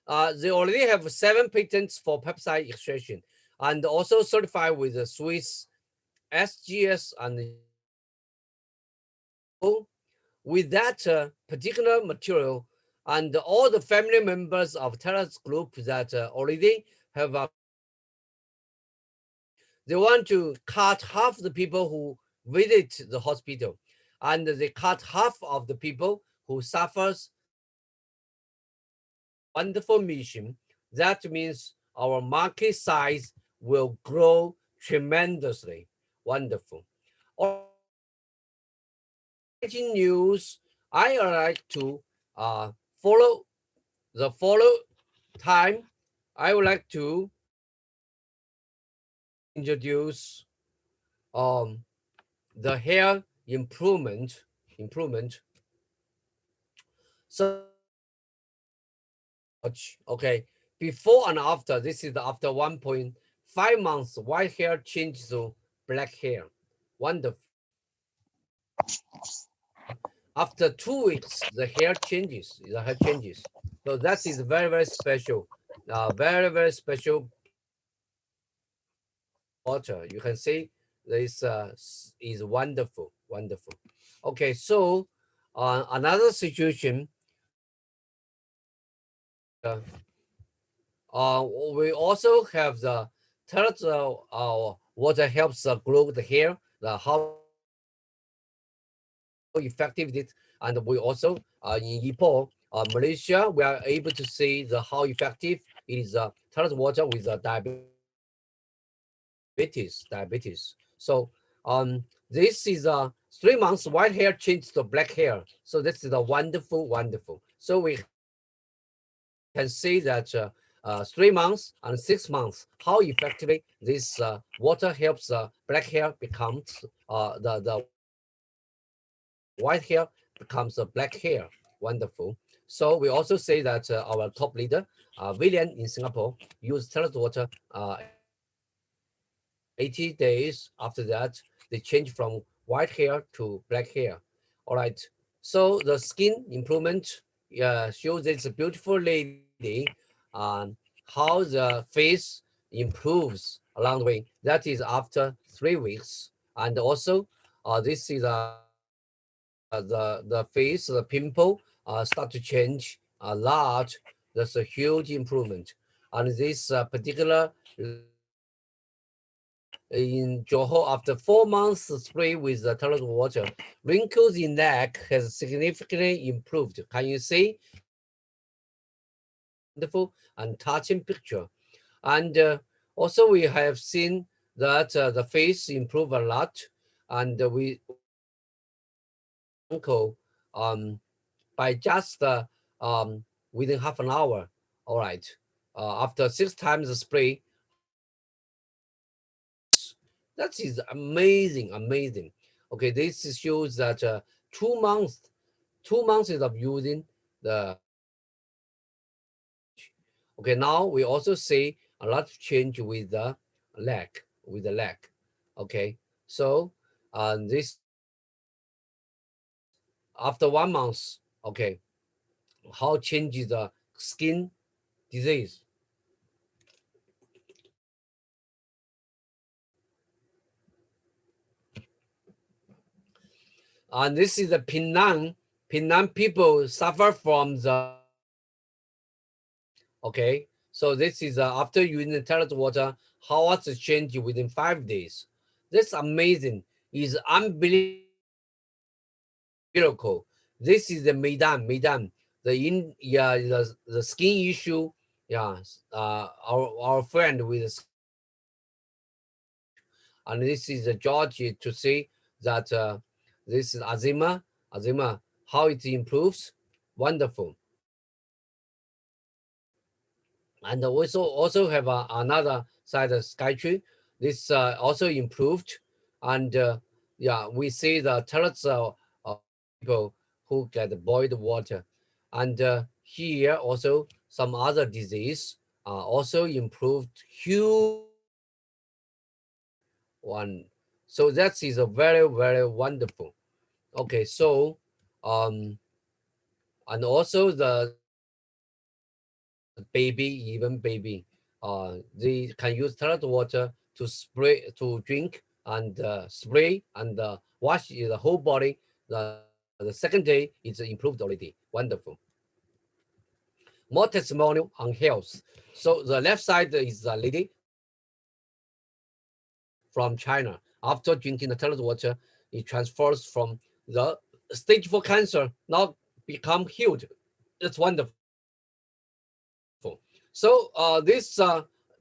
They already have 7 patents for peptide extraction, and also certified with the Swiss SGS and with that particular material, and all the family members of Teraherzt group that already have they want to cut half the people who visit the hospital, and they cut half of the people who suffers. Wonderful mission. That means our market size will grow tremendously. Wonderful. News. I like to follow the follow time. I would like to introduce the hair improvement. So okay, before and after. This is after 1.5 months. White hair changes to black hair. Wonderful. After 2 weeks, the hair changes. So that is very, very special. Very, very special water. You can see this is wonderful. Okay, so another situation. Uh, we also have the third water helps grow the hair. How effective it is, and we also in Ipoh, Malaysia, we are able to see how effective it is Teraherzt water with diabetes. So this is 3 months white hair changed to black hair. So this is a wonderful. So we can see that 3 months and 6 months, how effectively this water helps black hair becomes the white hair becomes a black hair. Wonderful. So we also say that our top leader, William in Singapore, used Teraherzt water 80 days. After that, they changed from white hair to black hair. All right. So the skin improvement shows this beautiful lady how the face improves along the way. That is after 3 weeks. And also, this is the face, the pimple start to change large. That's a huge improvement. And this particular in Johor, after 4 months spray with the Teraherzt water, wrinkles in neck has significantly improved. Can you see? Wonderful and touching picture. And also we have seen that the face improve a lot, and we uncle by just within half an hour. All right. After 6 times the spray, that is amazing. Okay, this shows that 2 months, 2 months of using the. Okay, now we also see a lot of change with the leg, Okay, so this after 1 month. Okay, how changes the skin disease. And this is the Penang people suffer from the. Okay, so this is after using the Teraherzt water, how what's the change within 5 days. That's amazing. Is unbelievable. This is the Medan, the skin issue. Yeah, our friend with, and this is George to see that this is Azima, how it improves. Wonderful. And also have another side of 𝗓旯. This also improved, and yeah, we see the Teraherzt people who get boiled water. And here also some other disease also improved huge one. So that is a very, very wonderful. Okay, so and also the even baby, they can use toilet water to spray, to drink and spray and wash the whole body. The second day it's improved already. Wonderful. More testimonial on health. So the left side is a lady from China. After drinking the toilet water, it transfers from the stage 4 cancer, now become healed. It's wonderful. So this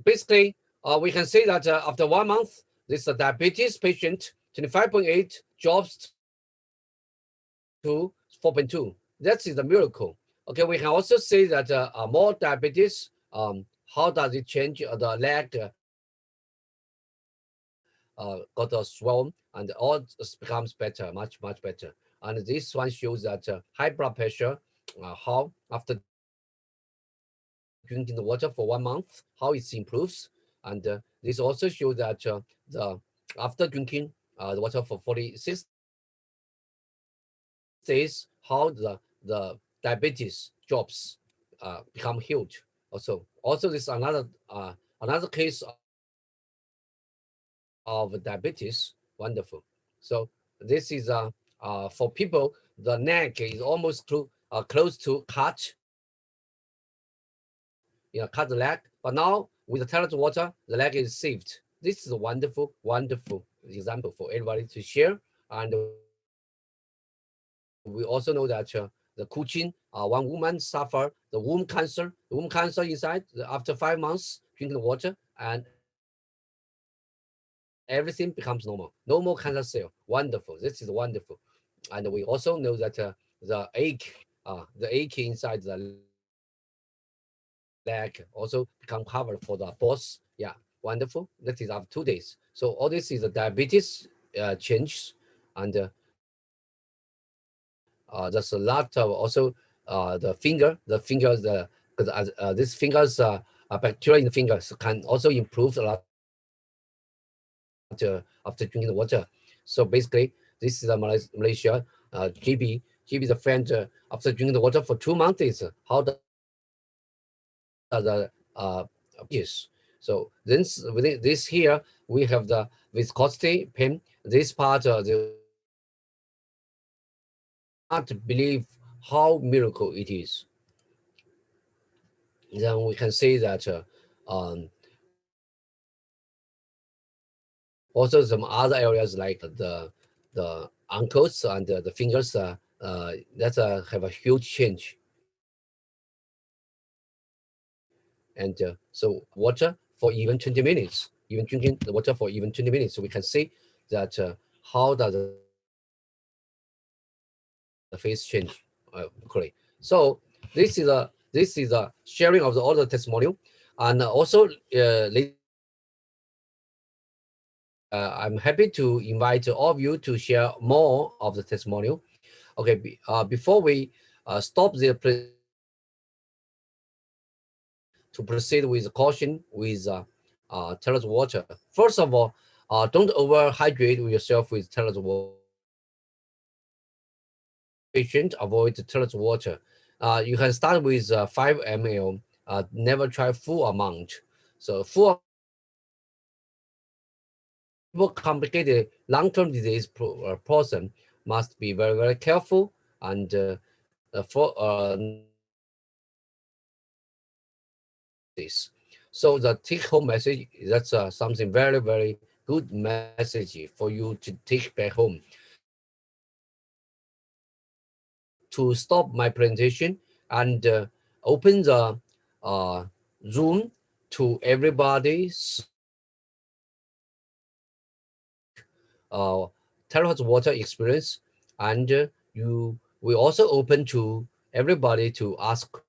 basically we can say that after 1 month, this diabetes patient 25.8 drops to 4.2. That is the miracle. Okay, we can also say that more diabetes. How does it change the leg? Got a swell and all becomes better, much better. And this one shows that high blood pressure, how after drinking the water for 1 month, how it improves. And this also shows that after drinking the water for 46 days, how the diabetes drops, become healed. Also this another case of diabetes. Wonderful. So this is for people, the neck is almost close to cut the leg, but now with the toilet water, the leg is saved. This is a wonderful, wonderful example for everybody to share. And we also know that the Kuching, one woman suffer the womb cancer. The womb cancer inside after 5 months drinking the water, and everything becomes normal. No more cancer cell. Wonderful. This is wonderful. And we also know that the ache inside the leg also become covered for the boss. Yeah, wonderful. That is after 2 days. So all this is a diabetes change, and there's a lot of also the fingers, because these fingers bacteria in the fingers can also improve a lot after drinking the water. So basically, this is a Malaysia GB is a friend after drinking the water for 2 months. Is how does the changes? So then within this here we have the viscosity pen. This part you cannot believe how miracle it is. Then we can say that also some other areas like the ankles and the fingers that have a huge change. And so water for even 20 minutes, even drinking the water for even 20 minutes, so we can see that how does the face change quickly. So this is a sharing of all the testimonial. And also ladies and gentlemen, I'm happy to invite all of you to share more of the testimonial. Okay, before we stop the presentation, I would like to proceed with caution with toilet water. First of all, don't overhydrate yourself with toilet water. If you are patient, avoid the toilet water. You can start with 5 ml. Never try full amount. So full amount for people complicated long-term disease person must be very, very careful. And for next this. So the take-home message, that's something very, very good message for you to take back home. I would like to stop my presentation and open the Zoom to everybody's unique Teraherzt water experience, and you we also open to everybody to ask questions.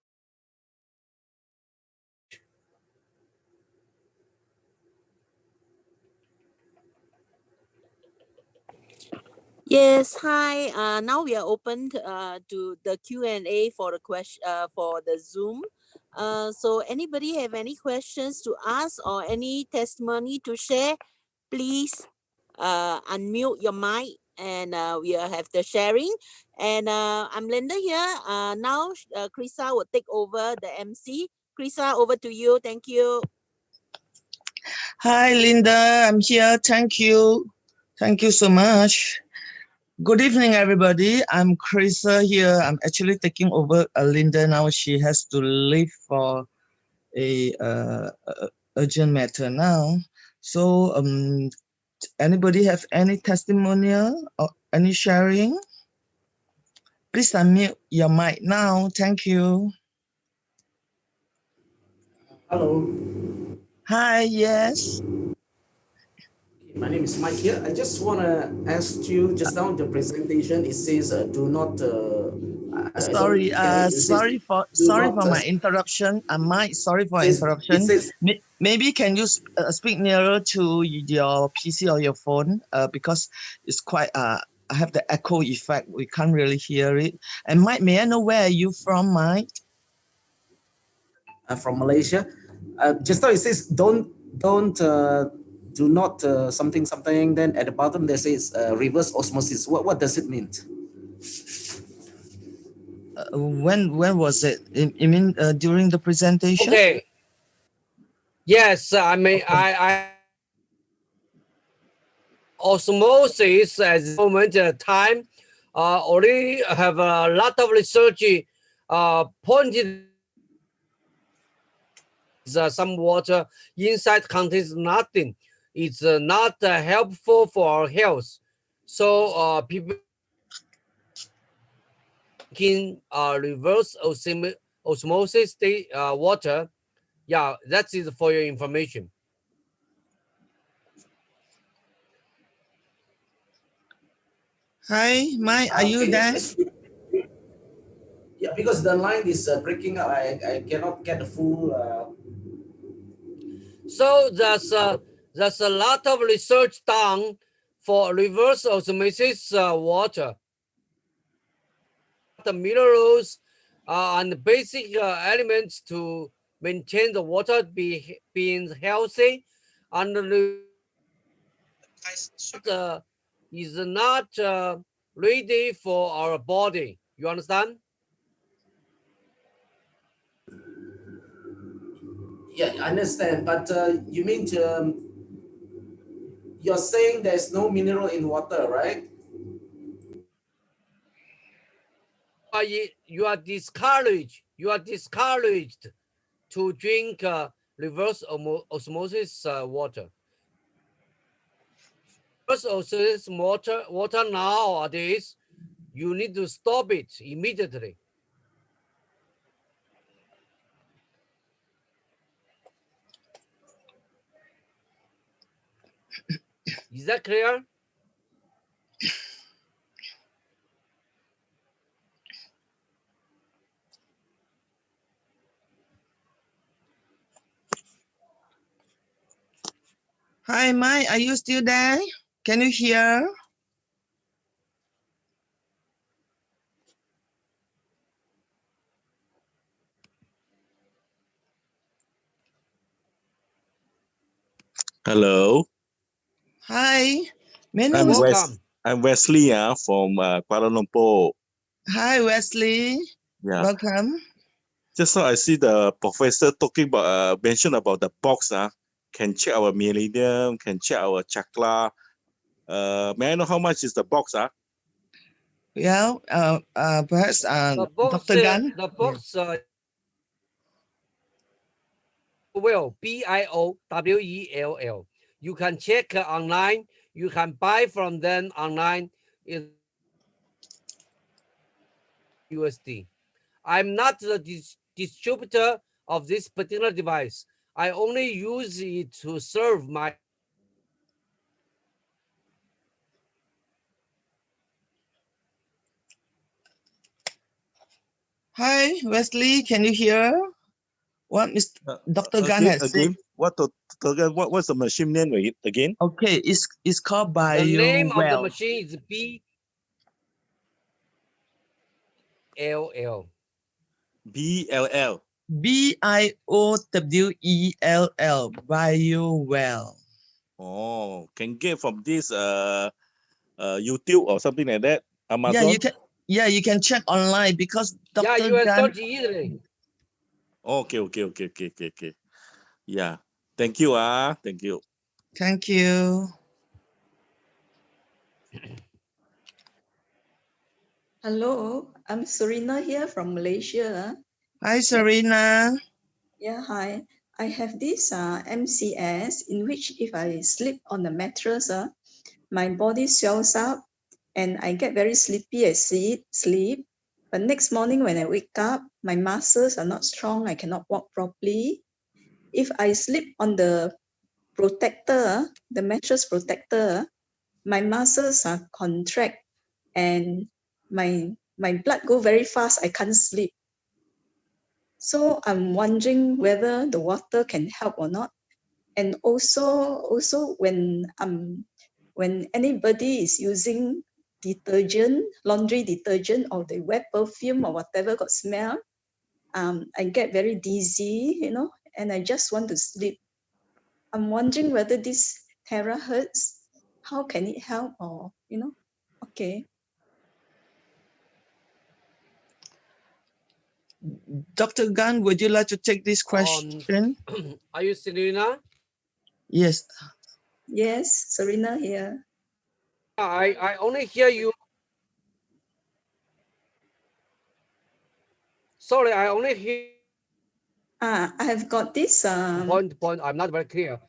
Yes, hi. Now we are open to the Q&A for the question for the Zoom. So anybody have any questions to ask or any testimony to share? Please unmute your mic and we have the sharing. And I'm Linda here. Now Krisa will take over the MC. Krisa, over to you. Thank you. Hi, Linda. I'm here. Thank you. Thank you so much. Good evening, everybody. I'm Krisa here. I'm actually taking over Linda now. She has to leave for a urgent matter now. So, anybody have any testimonial or any sharing? Please unmute your mic now. Thank you. Hello. Hi, yes. My name is Mike here. I just want to ask you, just now in the presentation, it says do not, I Sorry, don't get it. It says do sorry not, for my interruption. Sorry for it interruption. says, Maybe can you speak nearer to your PC or your phone because it's quite I have the echo effect. We can't really hear it. And Mike, may I know where are you from, Mike? from Malaysia. Just now it says do not something. Then at the bottom there says reverse osmosis. What does it mean? When was it? You mean during the presentation? Okay. Yes, I mean, Okay. I osmosis at the moment time already have a lot of research pointed some water inside contains nothing. It's not helpful for our health. So people can reverse osmosis water. Yeah, that is for your information. Hi, Mike, are you there? Yeah, because the line is breaking up. I cannot get the full. So there's a lot of research done for reverse osmosis water. The minerals and basic elements to maintain the water being healthy, and is not ready for our body. You understand? Yeah, I understand. But you mean you're saying there's no mineral in water, right? You are discouraged. You are discouraged to drink reverse osmosis water. Reverse osmosis water nowadays, you need to stop it immediately. Is that clear? Hi, Mike, are you still there? Can you hear? Hello. Hi. I'm Wesley from Kuala Lumpur. Hi, Wesley. Yeah. Welcome. Just now I see the professor talking about mention about the box. Can check our millennium, can check our chakra. May I know how much is the box? Yeah. Perhaps Dr. Gan. The box will BIOWELL. You can check online. You can buy from them online. It's USD. I'm not the distributor of this particular device. I only use it to serve my. Hi, Wesley. Can you hear what Dr. Gan has said? What's the machine name again? Okay, it's called The name of the BioWell. machine is BLL. BLL. BIOWELL, BioWell. Oh, can get from this YouTube or something like that. Yeah, Amazon. you can check online because Yeah, Dr. you will Gan. search easily. Okay. Yeah. Thank you. Thank you. Thank you. Hello, I'm Serena here from Malaysia. Hi, Serena. Yeah, hi. I have this MCS in which if I sleep on the mattress, my body swells up and I get very sleepy. I sleep. But next morning when I wake up, my muscles are not strong. I cannot walk properly. If I sleep on the protector, the mattress protector, my muscles are contract and my blood go very fast. I can't sleep. So I'm wondering whether the water can help or not. And also when anybody is using detergent, laundry detergent, or the wet perfume or whatever got smell, I get very dizzy, and I just want to sleep. I'm wondering whether this terahertz, how can it help or, okay. Dr. Gan, would you like to take this question? Are you Serena? Yes. Yes, Serena here. I only hear you. Sorry, I only hear. I have got this. Point. I'm not very clear.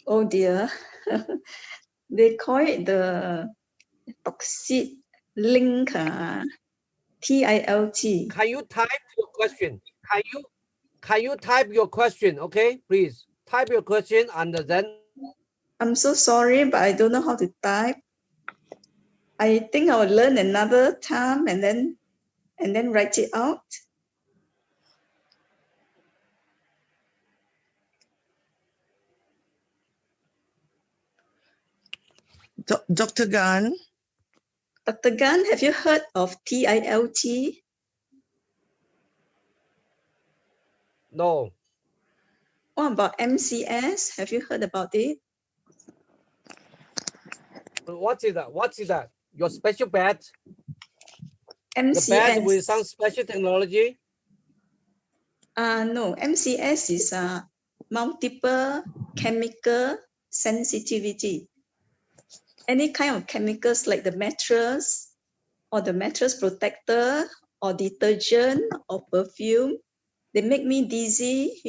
Oh dear. They call it the 𝗏𝗏𝗧𝗏 link, TILT. Can you type your question? Can you type your question? Okay, please type your question and then. I'm so sorry, but I don't know how to type. I think I will learn another time and then write it out. Dr. Gan? Dr. Gan, have you heard of TILT? No. What about MCS? Have you heard about it? What is that? What is that? Your special bed? MCS. The bed with some special technology? No, MCS is multiple chemical sensitivity. Any kind of chemicals like the mattress or the mattress protector or detergent or perfume, they make me dizzy,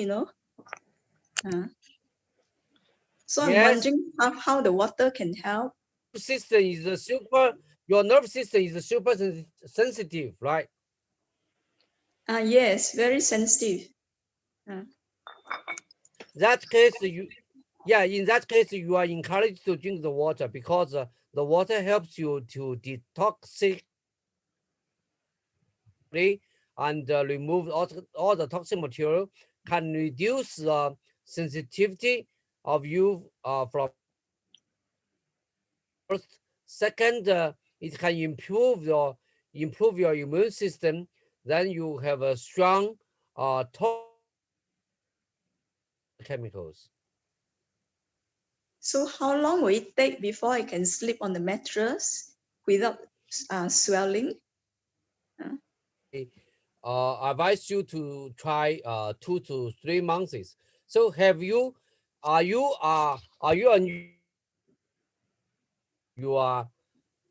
So I'm wondering how the water can help. Your nerve system is super sensitive, right? Yes, very sensitive. That case, in that case, you are encouraged to drink the water because the water helps you to detoxify and remove all the toxic material, can reduce the sensitivity of you from first. Second, it can improve your immune system. Then you have a strong chemicals. So how long will it take before I can sleep on the mattress without swelling? I advise you to try 2 to 3 months. So are you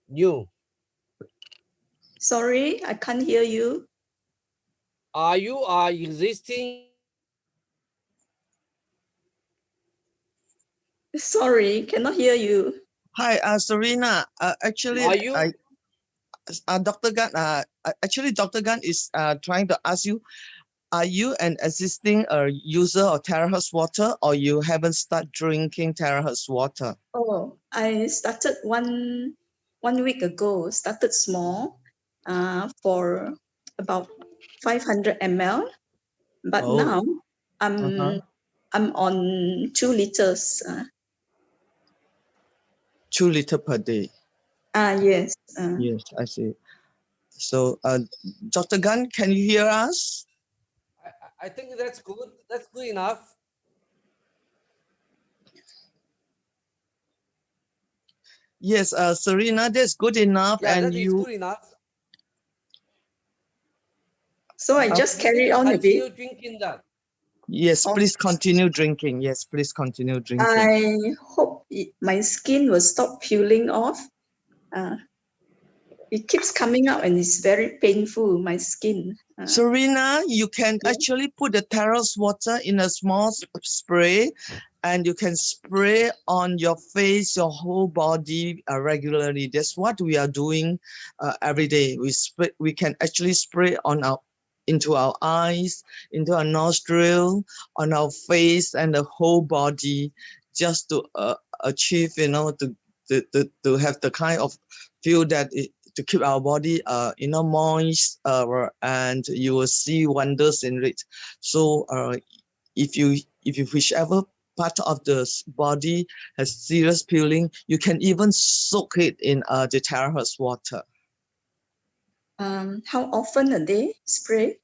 new? Sorry, I can't hear you. Are you existing? Sorry, cannot hear you. Hi, Serena. Actually, Are you? Dr. Gan, actually, Dr. Gan is trying to ask you, are you an existing user of Terahertz water or you haven't started drinking Terahertz water? Oh, I started one week ago, started small for about 500 ml. But now I'm on 2 liters. 2 liters per day. Yes. Yes, I see. So, Dr. Gunn, can you hear us? I think that's good. That's good enough. Yes, Serena, that's good enough. Yeah, and that is you, good enough. So I just You need carry to on a bit. continue drinking that. yes, Oh. please continue drinking. Yes, please continue drinking. I hope my skin will stop peeling off. It keeps coming out and it's very painful, my skin. Serena, you can Yeah. actually put the Teraherzt water in a small spray, and you can spray on your face, your whole body regularly. That's what we are doing every day. We can actually spray into our eyes, into our nostril, on our face, and the whole body, just to achieve, to have the kind of feel that to keep our body moist, and you will see wonders in it. So if you whichever part of the body has serious peeling, you can even soak it in the Teraherzt water. How often a day spray?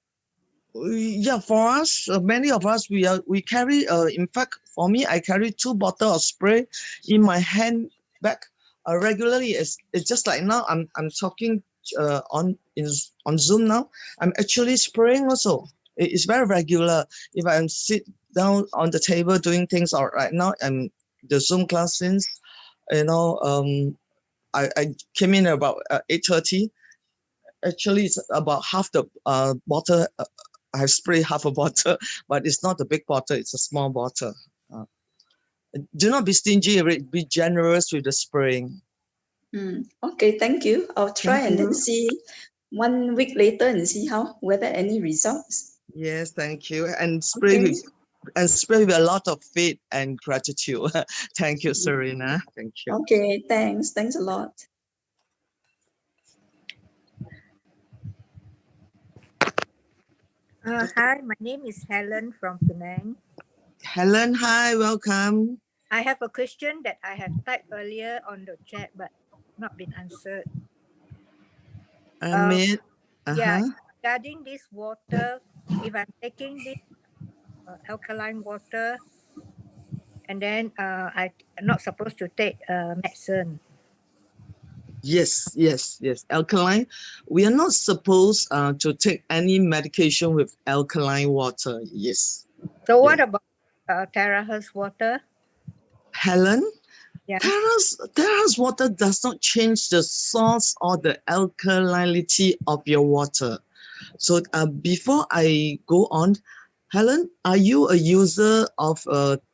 Yeah, for us, many of us, we carry, in fact, for me, I carry 2 bottles of spray in my handbag regularly. It's just like now I'm talking on Zoom now. I'm actually spraying also. It's very regular. If I sit down on the table doing things, or right now I'm the Zoom class since, I came in about 8:30. Actually, it's about half the bottle. I have sprayed half a bottle, but it's not a big bottle. It's a small bottle. Do not be stingy. Be generous with the spraying. Okay, thank you. I'll try Thank and then you. see 1 week later and see whether any results. Yes, thank you. And spray with a lot of faith and gratitude. Thank you, Serena. Thank you. Okay, thanks. Thanks a lot. Hi, my name is Helen from Penang. Helen, hi, welcome. I have a question that I have typed earlier on the chat but not been answered. Yeah, regarding this water, if I'm taking this alkaline water, and then I'm not supposed to take medicine. Yes. Alkaline. We are not supposed to take any medication with alkaline water. Yes. So what about Teraherzt water? Helen? Yeah. Teraherzt water does not change the source or the alkalinity of your water. So before I go on, Helen, are you a user of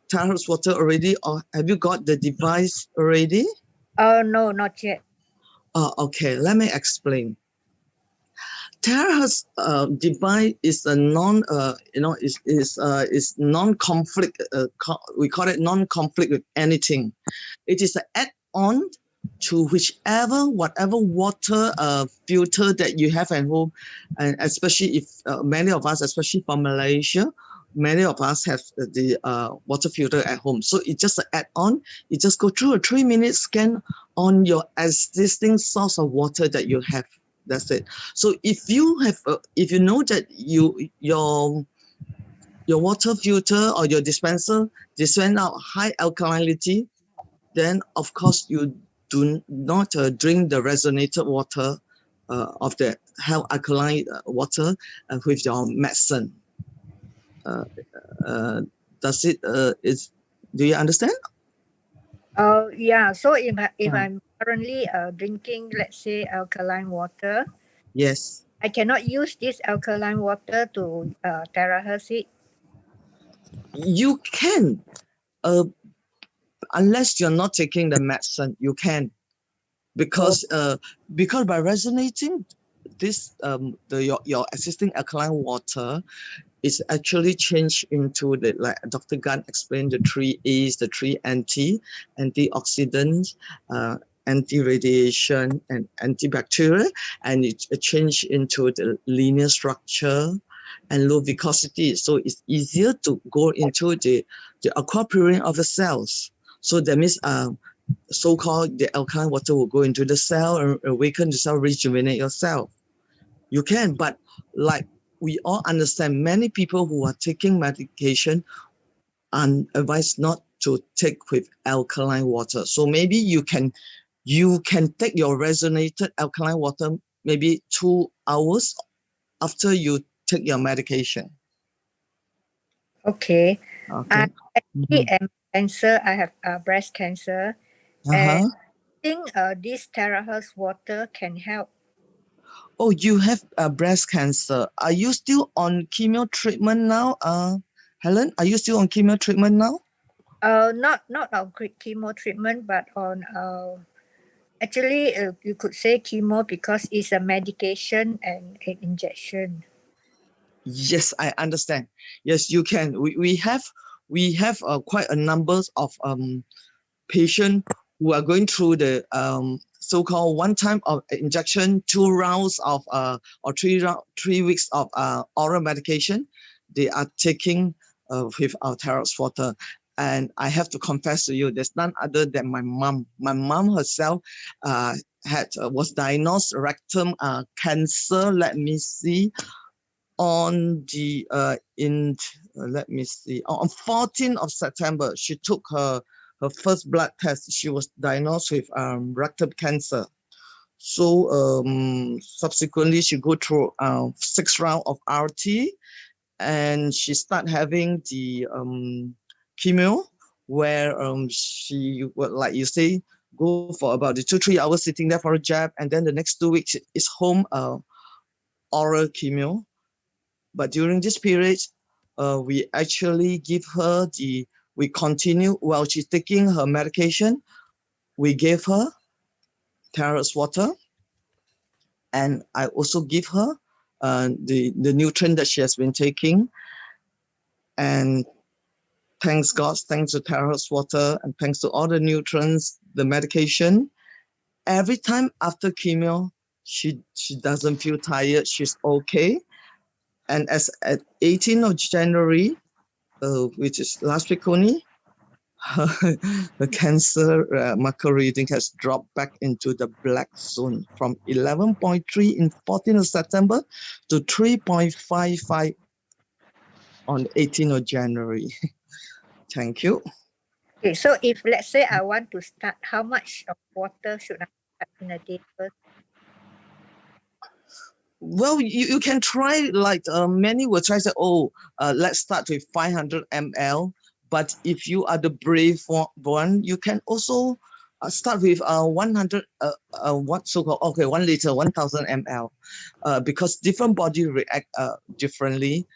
Teraherzt water already, or have you got the device already? No, not yet. Okay, let me explain. Teraherzt device is a non-conflict. We call it non-conflict with anything. It is an add-on to whatever water filter that you have at home, and especially if many of us, especially from Malaysia, many of us have the water filter at home. So it's just an add-on. You just go through a 3-minute scan on your existing source of water that you have. That's it. So if you know that your water filter or your dispenser dispense out high alkalinity, then of course you do not drink the resonated water of the high alkaline water with your medicine. Do you understand? Yeah. So if I'm currently drinking, let's say, alkaline water, yes, I cannot use this alkaline water to Teraherzt it. You can, unless you're not taking the medicine. You can, because by resonating this your existing alkaline water is actually changed into the, like Dr. Gunn explained, the 3 A's, the 3 antioxidants, anti-radiation, and antibacterial, and it changed into the linear structure and low viscosity. So it's easier to go into the aquapurine of the cells. So that means so-called the alkaline water will go into the cell and awaken the cell, rejuvenate your cell. You can, but like we all understand, many people who are taking medication are advised not to take with alkaline water. So maybe you can take your resonated alkaline water maybe 2 hours after you take your medication. Okay. Okay. I actually am cancer. I have breast cancer. And I think this Teraherzt water can help. Oh, you have breast cancer. Are you still on chemo treatment now? Helen, are you still on chemo treatment now? Not on chemo treatment, but on actually you could say chemo because it's a medication and an injection. Yes, I understand. Yes, you can. We have quite a numbers of patients who are going through the so-called one time of injection, 2 rounds of or 3 weeks of oral medication. They are taking with our Teraherzt water. And I have to confess to you, there's none other than my mom. My mom herself was diagnosed rectum cancer. Let me see. On the let me see, on 14th of September, she took her first blood test. She was diagnosed with rectal cancer. So subsequently, she go through 6 rounds of RT, and she start having the chemo, where she would, like you say, go for about 2-3 hours sitting there for a jab, and then the next 2 weeks is home oral chemo. But during this period, we actually give her we continue while she's taking her medication. We gave her Teraherzt water, and I also give her the nutrient that she has been taking. And thanks God, thanks to Teraherzt water, and thanks to all the nutrients, the medication, every time after chemo, she doesn't feel tired. She's okay. And as at 18th of January, which is last week only, the cancer marker reading has dropped back into the black zone from 11.3 in 14th of September to 3.55 on 18th of January. Thank you. Okay, so if let's say I want to start, how much of water should I have in a day first? Well, you can try, like many will try to say, let's start with 500 ml. But if you are the brave one, you can also start with 100, what so-called, 1 liter, 1000 ml, because different body react differently.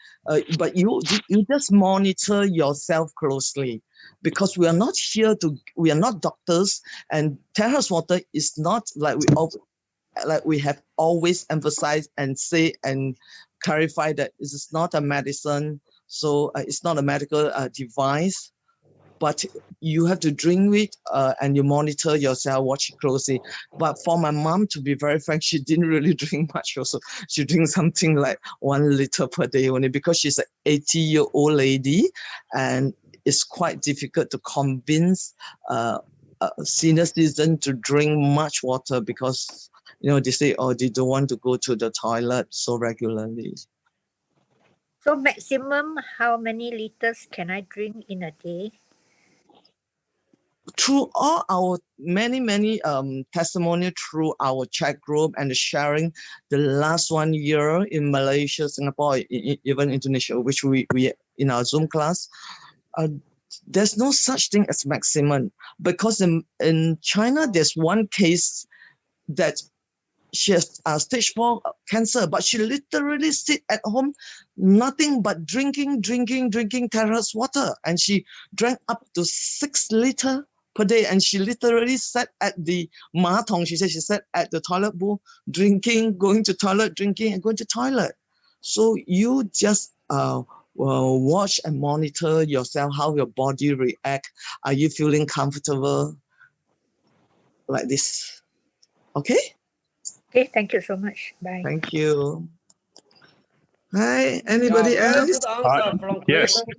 But you just monitor yourself closely, because we are not doctors, and Teraherzt water is not like we have always emphasized and say and clarify that this is not a medicine, so it's not a medical device, but you have to drink it and you monitor yourself, watch it closely. But for my mom, to be very frank, she didn't really drink much also. She drinks something like 1 liter per day only, because she's an 80-year-old lady, and it's quite difficult to convince senior citizens to drink much water, because they say, they don't want to go to the toilet so regularly. So maximum, how many liters can I drink in a day? Through all our many testimony through our chat group and the sharing the last 1 year in Malaysia, Singapore, even Indonesia, which we in our Zoom class, there's no such thing as maximum, because in China, there's one case that she has stage 4 cancer, but she literally sit at home, nothing but drinking Teraherzt water, and she drank up to 6 liters per day, and she literally sat at the matong. She said she sat at the toilet bowl, drinking, going to toilet, drinking, and going to toilet. So you just watch and monitor yourself, how your body react. Are you feeling comfortable? Like this. Okay? Okay, thank you so much. Bye. Thank you. Hi, anybody Very else? good answer from Yes. Chris.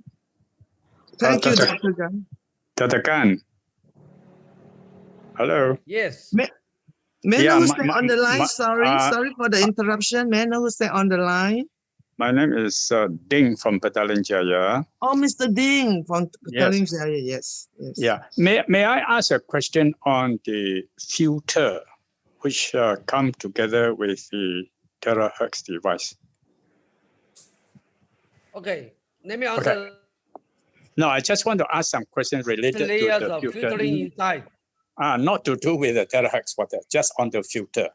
Thank you, Dr. Dr. Gan. Dr. Gan. Hello. Yes. May I know Yeah, who's there on the line? Sorry for the uh, interruption. May I know who's there on the line? my name is Ding from 𝗸𝗏𝗧𝗪. Oh, Mr. Ding from Yes. 𝗸𝗏𝗧𝗪. Yes. Yeah. May I ask a question on the filter, which come together with the terahertz device? Okay, let me answer. Okay. No, I just want to ask some questions related to Layers the of filter. filtering inside. Not to do with the terahertz water, just on the filter.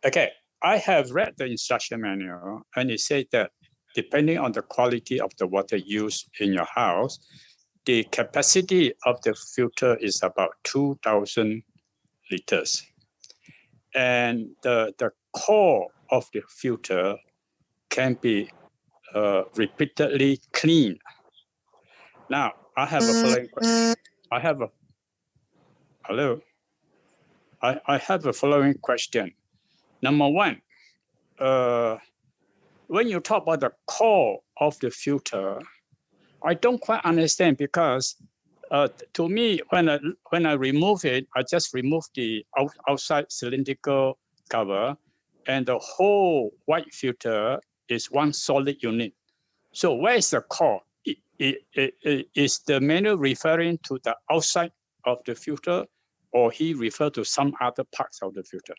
Okay, I have read the instruction manual, and it said that depending on the quality of the water used in your house, the capacity of the filter is about 2,000 liters. And the core of the filter can be repeatedly cleaned. Now, I have a following question. I have a following question. Number one, when you talk about the core of the filter, I don't quite understand, because to me, when I remove it, I just remove the outside cylindrical cover, and the whole white filter is one solid unit. So where is the core? Is the manual referring to the outside of the filter, or he referred to some other parts of the filter?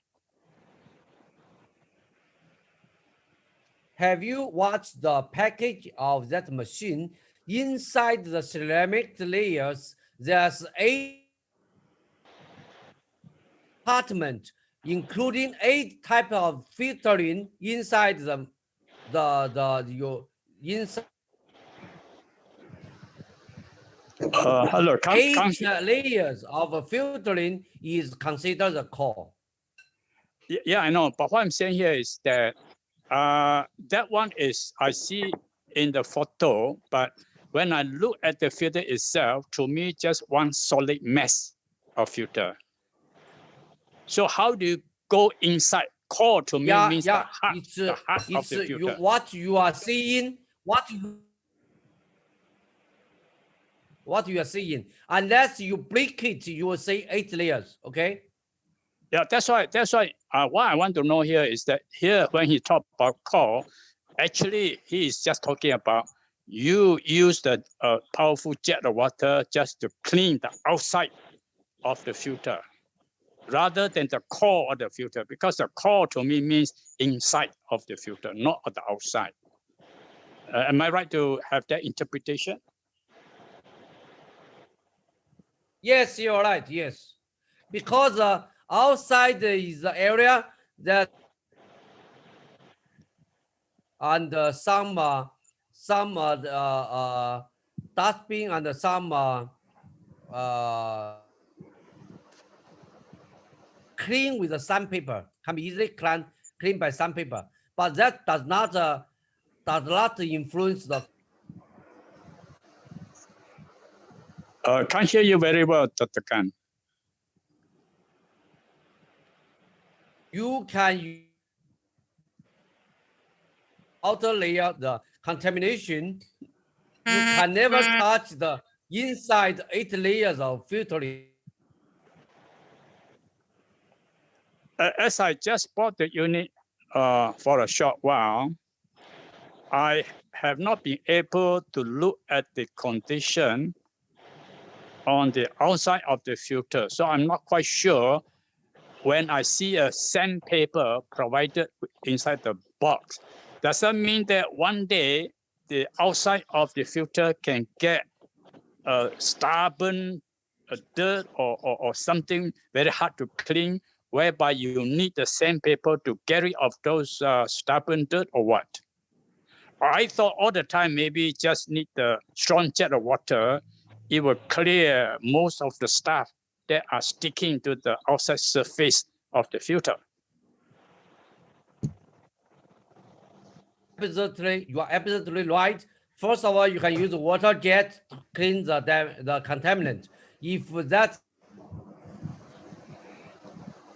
Have you watched the package of that machine? Inside the ceramic layers, there's 8 compartments, including 8 types of filtering inside your inside. Hello, 8 layers of filtering is considered the core. Yeah, I know. But what I'm saying here is that that one is, I see in the photo, but when I look at the filter itself, to me, just one solid mass of filter. So how do you go inside? Core to me means the heart of the filter. What you are seeing, what you are seeing. Unless you break it, you will see 8 layers. Okay. Yeah, that's why. What I want to know here is that here, when he talked about core, actually he is just talking about you use the powerful jet of water just to clean the outside of the filter, rather than the core of the filter, because the core to me means inside of the filter, not on the outside. Am I right to have that interpretation? Yes, you're right. Yes, because outside is the area that and some dustbin and some clean with the sandpaper, can be easily clean by sandpaper, but that does not influence the. Can't hear you very well, Dr. Khan. You can use outer layer, the contamination. You can never touch the inside 8 layers of filtering. As I just bought the unit for a short while, I have not been able to look at the condition on the outside of the filter. So I'm not quite sure when I see a sandpaper provided inside the box. Does that mean that one day the outside of the filter can get stubborn dirt or something very hard to clean, whereby you need the sandpaper to get rid of those stubborn dirt, or what? I thought all the time maybe just need the strong jet of water, it will clear most of the stuff that are sticking to the outside surface of the filter. You are absolutely right. First of all, you can use water jet to clean the contaminant. If that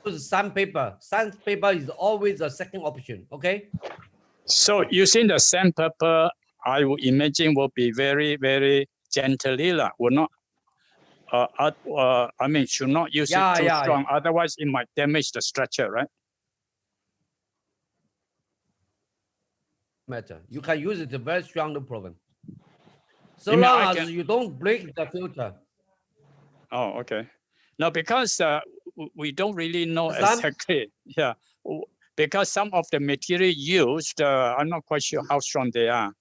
use sandpaper is always the second option. Okay. So using the sandpaper, I would imagine will be very, very gently, will not I mean, should not use it too strong. Yeah. Otherwise, it might damage the structure, right? Matter. You can use it very strong, no problem. So You mean long I as can- you don't break the filter. Oh, okay. No, because we don't really know Some- exactly. Yeah, because some of the material used, I'm not quite sure how strong they are.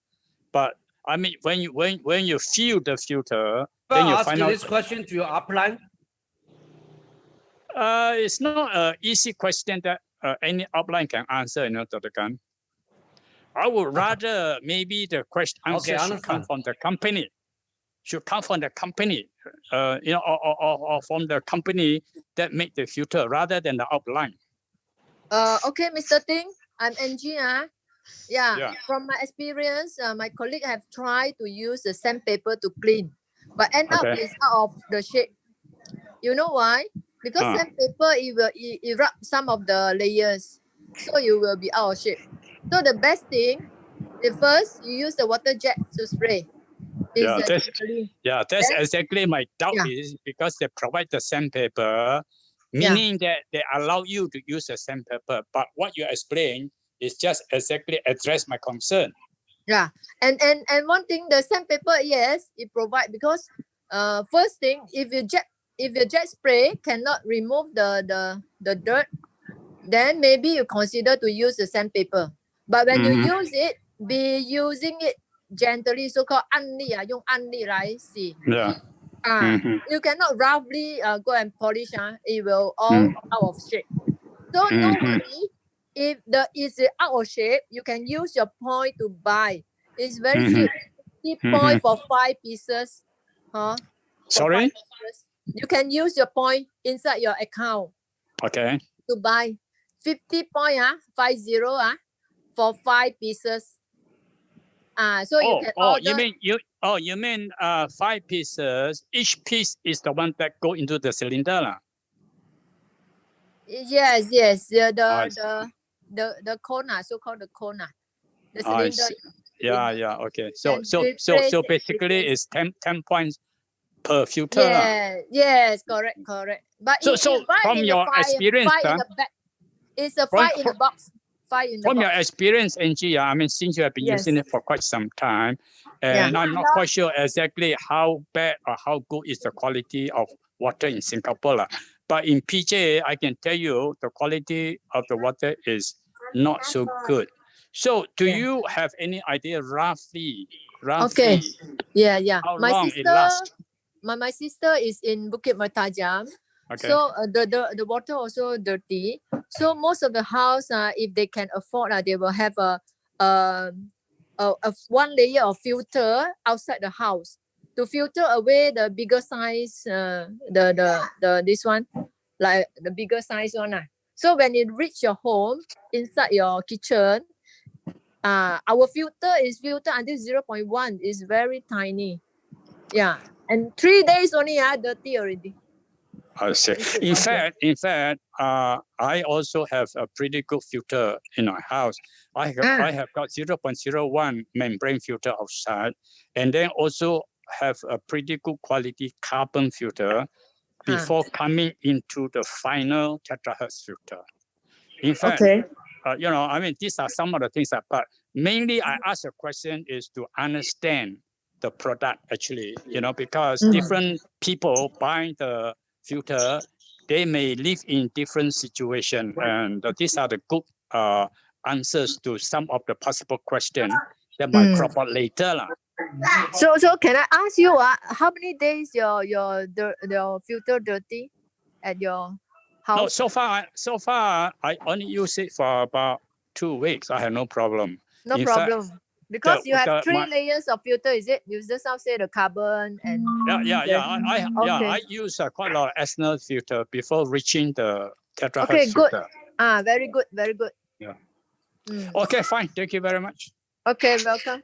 But I mean, when you feel the filter, then you ask find out. this question to your upline. It's not an easy question that any upline can answer, Dr. Gan. I would rather maybe the question answer should come from the company. Should come from the company, or from the company that make the filter rather than the upline. Okay, Mr. Ting, I'm Angie. Yeah, from my experience, my colleague have tried to use the sandpaper to clean, but end up it's out of the shape. You know why? Because sandpaper, it will erupt some of the layers, so you will be out of shape. So the best thing, first you use the water jet to spray. That's exactly my doubt is because they provide the sandpaper, meaning that they allow you to use the sandpaper. But what you explain is just exactly address my concern. Yeah, and one thing, the sandpaper, yes, it provide because first thing, if your jet spray cannot remove the dirt, then maybe you consider to use the sandpaper. But when you use it, be using it gently, so-called 按力啊，用按力来洗。Yeah. You cannot roughly go and polish. It will all out of shape. So no worry. If it's out of shape, you can use your point to buy. It's very cheap. 50 point for 5 pieces. Sorry? 5 pieces. You can use your point inside your account. Okay. To buy 50 point 50 for 5 pieces. So you can order. You mean 5 pieces? Each piece is the one that go into the cylinder, lah. Yes. The cone, so-called the cone. The cylinder. Yeah. Okay. So basically, it's 10 points per filter. Yes, correct. But so from your experience, it's a 5 in the box. From your experience, Angie, I mean, since you have been using it for quite some time, and I'm not quite sure exactly how bad or how good is the quality of water in Singapore. But in PJ, I can tell you the quality of the water is not so good. So do you have any idea roughly Okay. Yeah. how long it lasts? My sister is in 𝗓𝗏𝗧. Okay. So the water also dirty. So most of the house, if they can afford, they will have a one layer of filter outside the house to filter away the bigger size, this one, like the bigger size one. So when it reach your home inside your kitchen, our filter is filtered until 0.1. It's very tiny. Yeah, and 3 days only, dirty already. I see. In fact, I also have a pretty good filter in my house. I have got 0.01 membrane filter outside, and then also have a pretty good quality carbon filter before coming into the final Teraherzt filter. In fact, I mean, these are some of the things but mainly I ask a question is to understand the product actually, because different people buying the filter, they may live in different situations, and these are the good answers to some of the possible questions that might crop up later. So can I ask you, how many days your filter dirty at your house? No, so far I only use it for about 2 weeks. I have no problem. No in problem. Fact, because you have 3 layers of filter, is it? You just now say the carbon and I use quite a lot of external filter before reaching the Teraherzt okay, good. filter. Very good. Yeah. Okay, fine. Thank you very much. Okay, welcome.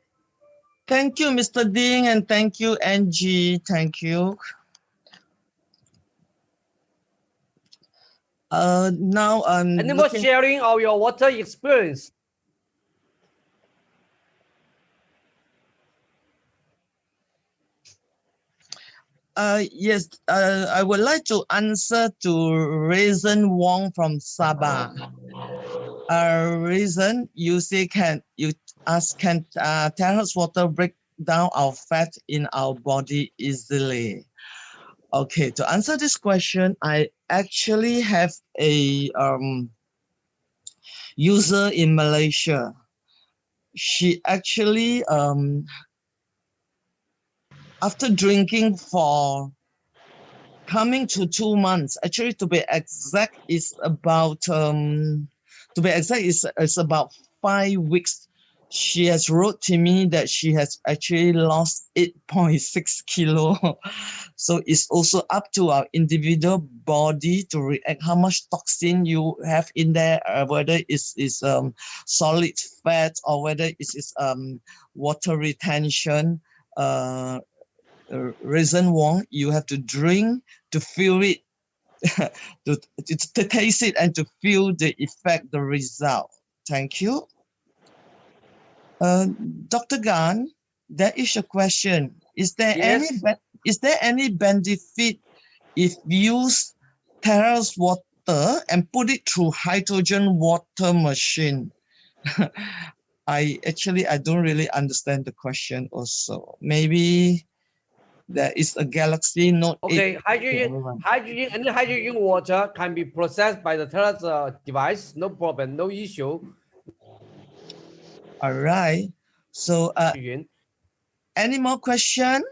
Thank you, Mr. Ding, and thank you, Angie. Thank you. Now I'm any more sharing of your water experience? Yes, I would like to answer to Reason Wong from Sabah. Reason, you say can Teraherzt water break down our fat in our body easily? Okay, to answer this question, I actually have a user in Malaysia. She actually after drinking for coming to 2 months, actually to be exact is about is about 5 weeks. She has wrote to me that she has actually lost 8.6 kilo. So it's also up to our individual body to react how much toxin you have in there, whether it's solid fat or whether it's water retention. Reason Wong, you have to drink to feel it, to taste it and to feel the effect, the result. Thank you. Dr. Gan, that is a question. Is there Yes. any benefit if use Teraherzt water and put it through hydrogen water machine? I don't really understand the question also. Maybe there is a Galaxy Note 8. Okay, hydrogen water can be processed by the Teraherzt device. No problem, no issue. All right. So, any more question?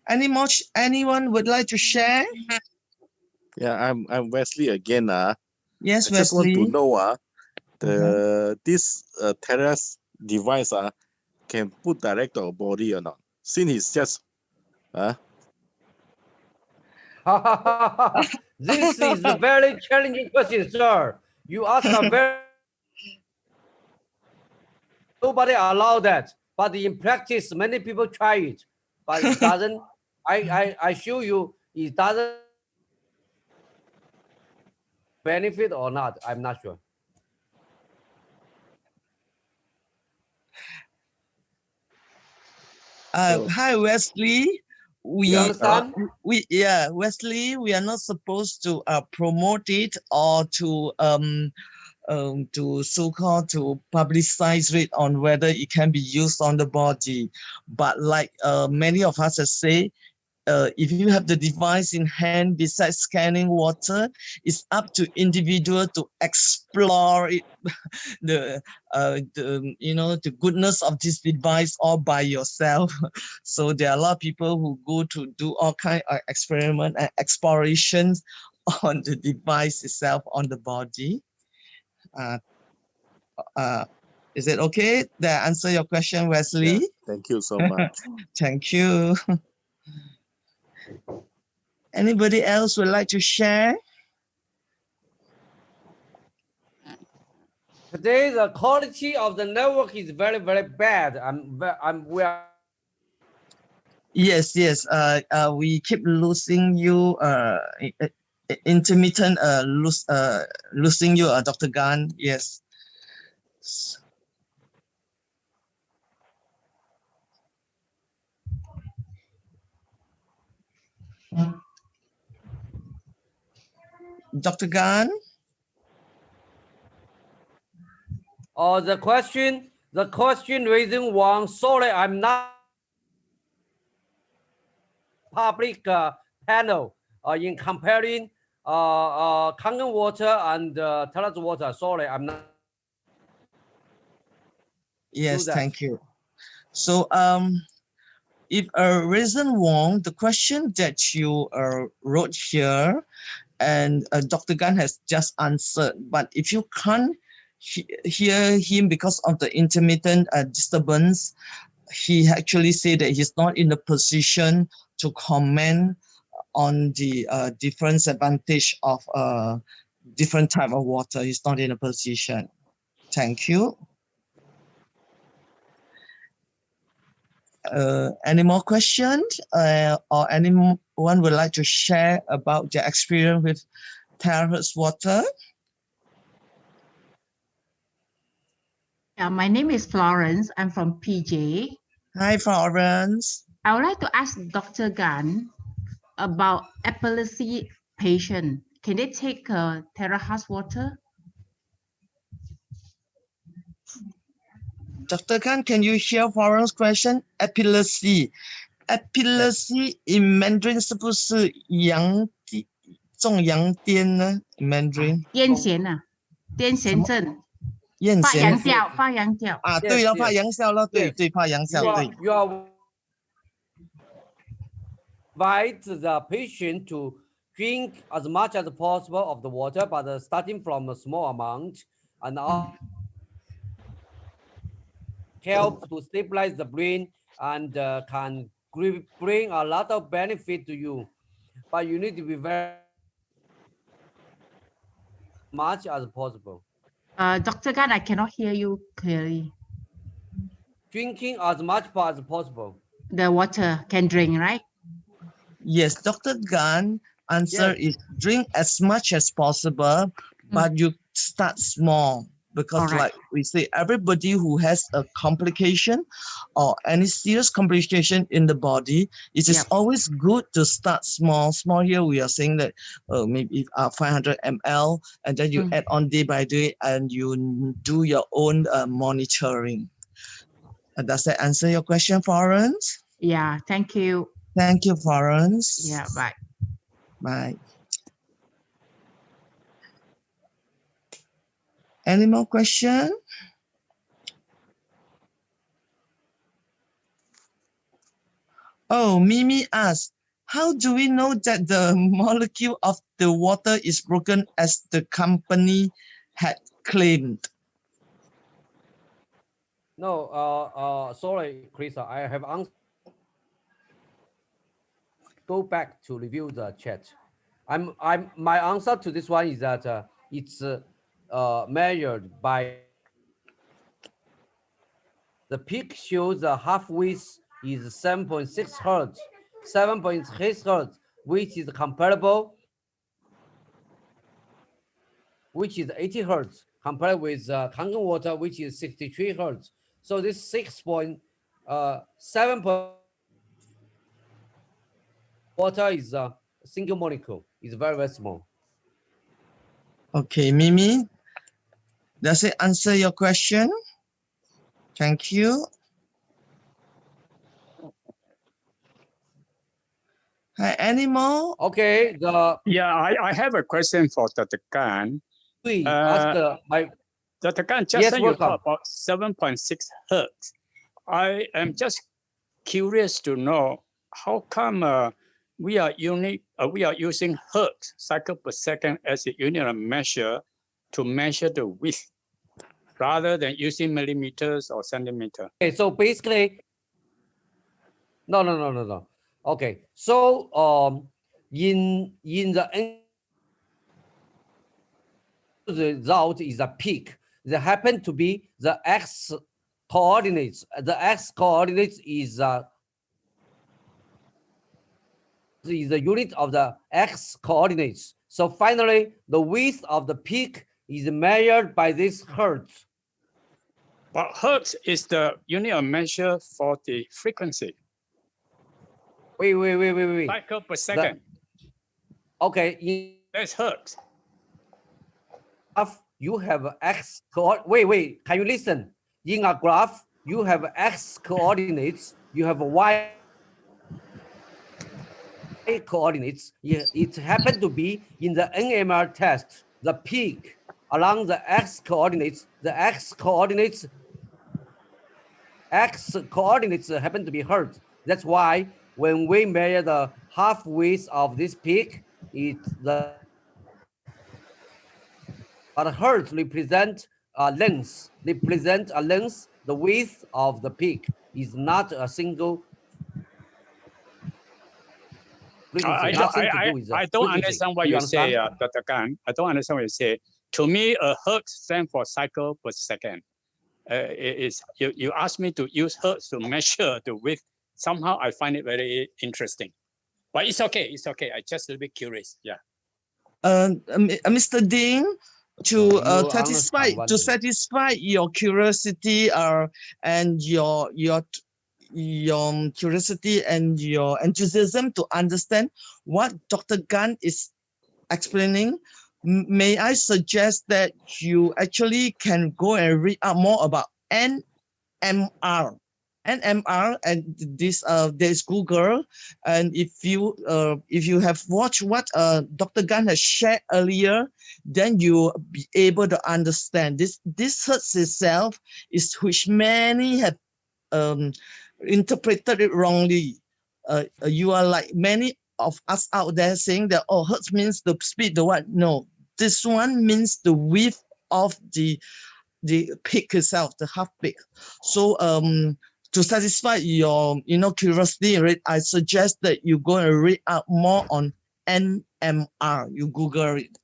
Anyone would like to share? Yeah, I'm Wesley again. Yes, I just want Wesley. to know this Teraherzt device can put direct to our body or not? Since it's just This is a very challenging question, sir. You ask a very nobody allow that, but in practice, many people try it, but it doesn't. I assure you, it doesn't benefit or not. I'm not sure. Hi, Wesley. You understand? Wesley, we are not supposed to promote it or to so-called to publicize it on whether it can be used on the body. But like many of us have said, if you have the device in hand besides scanning water, it's up to individual to explore it, the goodness of this device all by yourself. So there are a lot of people who go to do all kind of experiment and explorations on the device itself on the body. Is it okay? Did I answer your question, Wesley? Yeah, thank you so much. Thank you. Anybody else would like to share? Today, the quality of the network is very, very bad. We are. Yes. We keep losing you. Intermittent losing you, Dr. Gan. Yes. Dr. Gan? The question raising Wang. Sorry, I'm not public panel in comparing Kangen water and Teraherzt water. Sorry, I'm not. Yes, thank you. So if Reason Wong, the question that you wrote here, and Dr. Gan has just answered, but if you can't hear him because of the intermittent disturbance, he actually said that he's not in a position to comment on the different advantage of different type of water. He's not in a position. Thank you. Any more questions or anyone would like to share about their experience with Teraherzt water? Yeah, my name is Florence. I'm from PJ. Hi, Florence. I would like to ask Dr. Gan about epilepsy patient. Can they take Teraherzt water? Dr. Khan, can you hear Warren's question? Epilepsy. Epilepsy in Mandarin 是不是中阳癫呢 ？Mandarin 癫痫啊，癫痫症。癫发羊痫吊，发羊吊啊，对了，发羊吊了，对 Yes. 对，发羊吊，对。 You are advise the patient to drink as much as possible of the water, but starting from a small amount, and help to stabilize the brain and can bring a lot of benefit to you. But you need to be very much as possible. Dr. Gan, I cannot hear you clearly. Drinking as much as possible. The water can drink, right? Yes, Dr. Gan answer is drink as much as possible, but you start small. Because like we say, everybody who has a complication or any serious complication in the body, it is always good to start small. Small here, we are saying that maybe 500 ml, and then you add on day by day, and you do your own monitoring. Does that answer your question, Florence? Yeah, thank you. Thank you, Florence. Yeah, bye. Bye. Any more question? Oh, Mimi asked, how do we know that the molecule of the water is broken as the company had claimed? No, sorry, Krista, I have answered. Go back to review the chat. My answer to this one is that it's measured by the peak shows the half width is 7.6 hertz, 7.6 hertz, which is comparable, which is 80 hertz, compared with Kangen water, which is 63 hertz. So this 6.7 water is a single molecule. It's very, very small. Okay, Mimi, does it answer your question? Thank you. Any more? Okay. I have a question for Dr. Gan. Dr. Gan, just when you talk about 7.6 hertz, I am just curious to know how come we are using hertz, cycle per second, as a unit of measure to measure the width, rather than using millimeters or centimeter. Okay, so basically, no. Okay, so in the result is a peak. There happen to be the x coordinates. The x coordinates is the unit of the x coordinates. So finally, the width of the peak is measured by this hertz. But hertz is the unit of measure for the frequency. Wait. Cycle per second. Okay. That's hertz. You have x coordinates. Wait. Can you listen? In a graph, you have x coordinates. You have y coordinates. It happened to be in the NMR test. The peak along the x coordinates. The x coordinates happen to be hertz. That's why when we measure the half width of this peak, but hertz represent a length. Represent a length. The width of the peak is not a single. I don't understand what you say, Dr. Gan. I don't understand what you say. To me, a hertz stands for cycle per second. You asked me to use hertz to measure the width. Somehow I find it very interesting. But it's okay. It's okay. I just a little bit curious. Yeah. Mr. Ding, to satisfy your curiosity and your your curiosity and your enthusiasm to understand what Dr. Gan is explaining, may I suggest that you actually can go and read out more about NMR. NMR, and this there's Google, and if you have watched what Dr. Gan has shared earlier, then you be able to understand this Hertz itself is which many have interpreted it wrongly. You are like many of us out there saying that, oh, Hertz means the speed, the what? No, this one means the width of the peak itself, the half peak. So to satisfy your curiosity, right, I suggest that you go and read out more on NMR. You Google it.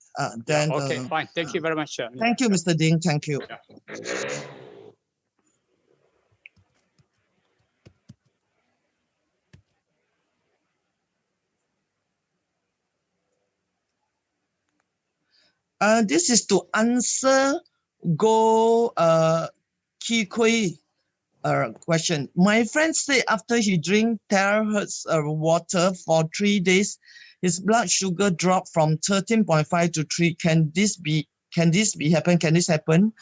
Then okay, fine. Thank you very much. Thank you, Mr. Ding. Thank you. Yeah. This is to answer 𝗓𝗂𝗧𝗔𝗦𝗧 question. My friend said after he drink Teraherzt water for 3 days, his blood sugar dropped from 13.5 to 3. Can this happen? Can this happen?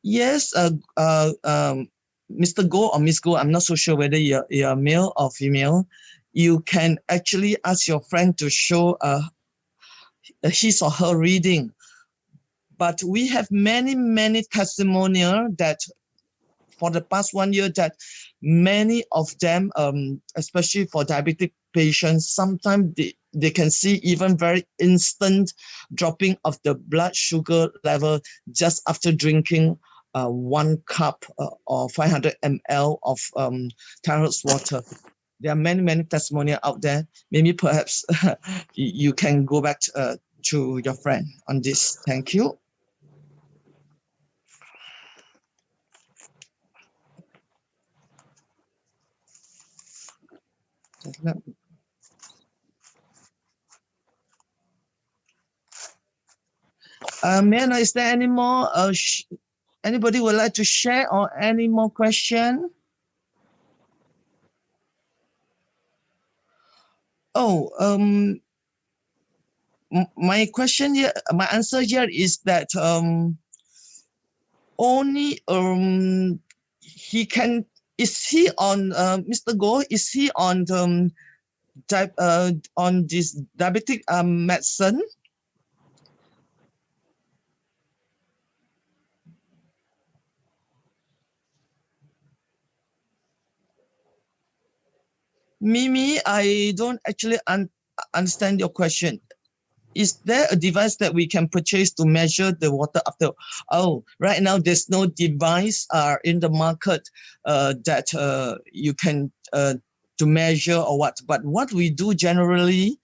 Yes, Mr. Go or Miss Go, I'm not so sure whether you're male or female. You can actually ask your friend to show his or her reading. But we have many testimonial that for the past 1 year that many of them, especially for diabetic patients, sometimes they can see even very instant dropping of the blood sugar level just after drinking 1 cup or 500 ml of Teraherzt water. There are many testimonials out there. Maybe perhaps you can go back to your friend on this. Thank you. May I know, is there any more? Anybody would like to share or any more question? Oh, my question here, my answer here is that only he can. Is he on Mr. Go? Is he on this diabetic medicine? Mimi, I don't actually understand your question. Is there a device that we can purchase to measure the water after? Oh, right now there's no device in the market that you can to measure or what. But what we do generally,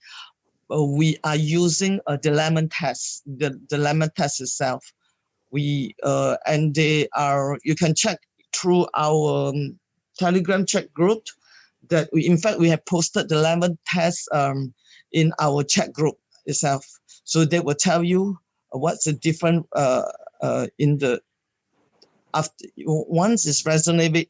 we are using the lemon test, the lemon test itself. And they are, you can check through our Telegram chat group that in fact, we have posted the lemon test in our chat group itself. So they will tell you what's the difference in the, after once it's resonated,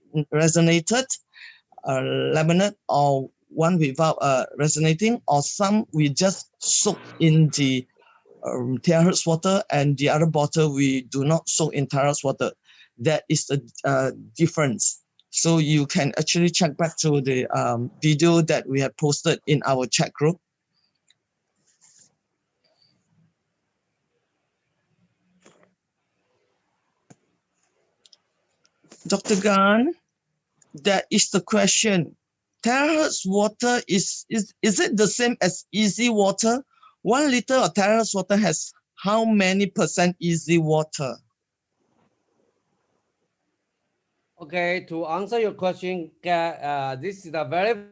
laminate, or one without resonating, or some we just soak in the Teraherzt water, and the other bottle we do not soak in Teraherzt water. That is the difference. So you can actually check back to the video that we have posted in our chat group. Dr. Gan, that is the question. Teraherzt water is it the same as easy water? 1 liter of Teraherzt water has how many % easy water? Okay, to answer your question, this is a very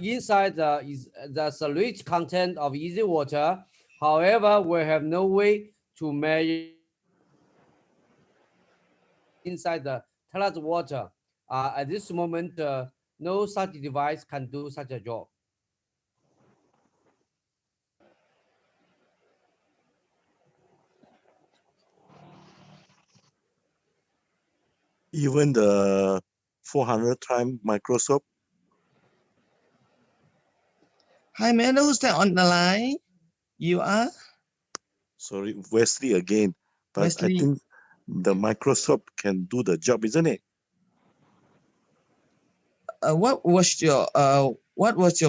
inside the rich content of easy water. However, we have no way to measure inside the Teraherzt water. At this moment, no such device can do such a job. Even the 400 time microscope. Hi, may I know who's that on the line? You are? Sorry, Wesley again. But Wesley. I think the microscope can do the job, isn't it? What was your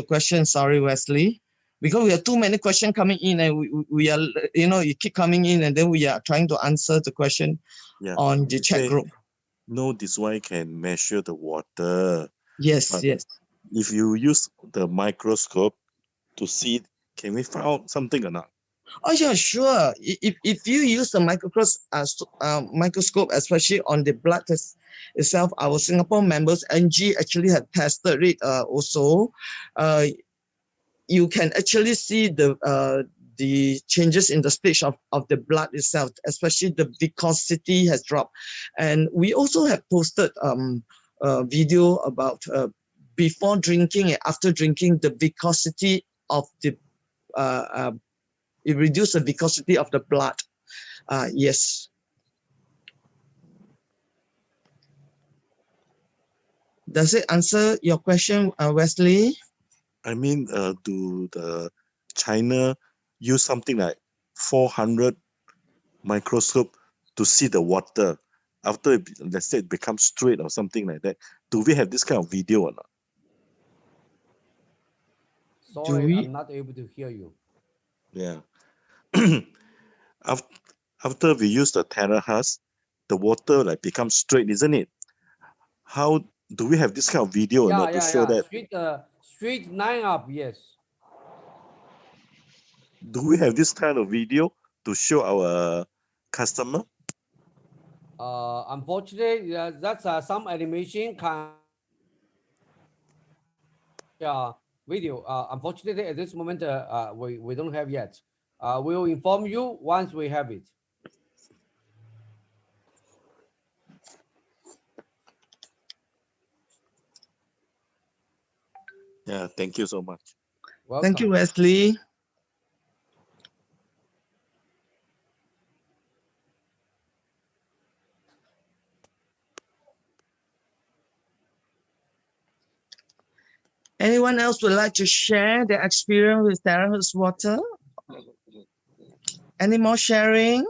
question? Sorry, Wesley. Because we have too many questions coming in, and we are, you keep coming in, and then we are trying to answer the question on the chat group. No, this one can measure the water. Yes, but yes. If you use the microscope to see, can we find out something or not? Oh yeah, sure. If you use the microscope, especially on the blood test itself, our Singapore members, NG, actually have tested it also. You can actually see the changes in the stage of the blood itself, especially the viscosity has dropped. And we also have posted a video about before drinking and after drinking, the viscosity of the it reduces the viscosity of the blood. Yes. Does it answer your question, Wesley? I mean, do the China use something like 400 microscope to see the water after, let's say, it becomes straight or something like that? Do we have this kind of video or not? Sorry, I'm not able to hear you. Yeah. After we use the Teraherzt, the water like becomes straight, isn't it? How do we have this kind of video or not to show that? Straight line up, yes. Do we have this kind of video to show our customer? Unfortunately, that's some animation can video. Unfortunately, at this moment, we don't have yet. We'll inform you once we have it. Yeah, thank you so much. Welcome. Thank you, Wesley. Anyone else would like to share their experience with Teraherzt water? Any more sharing?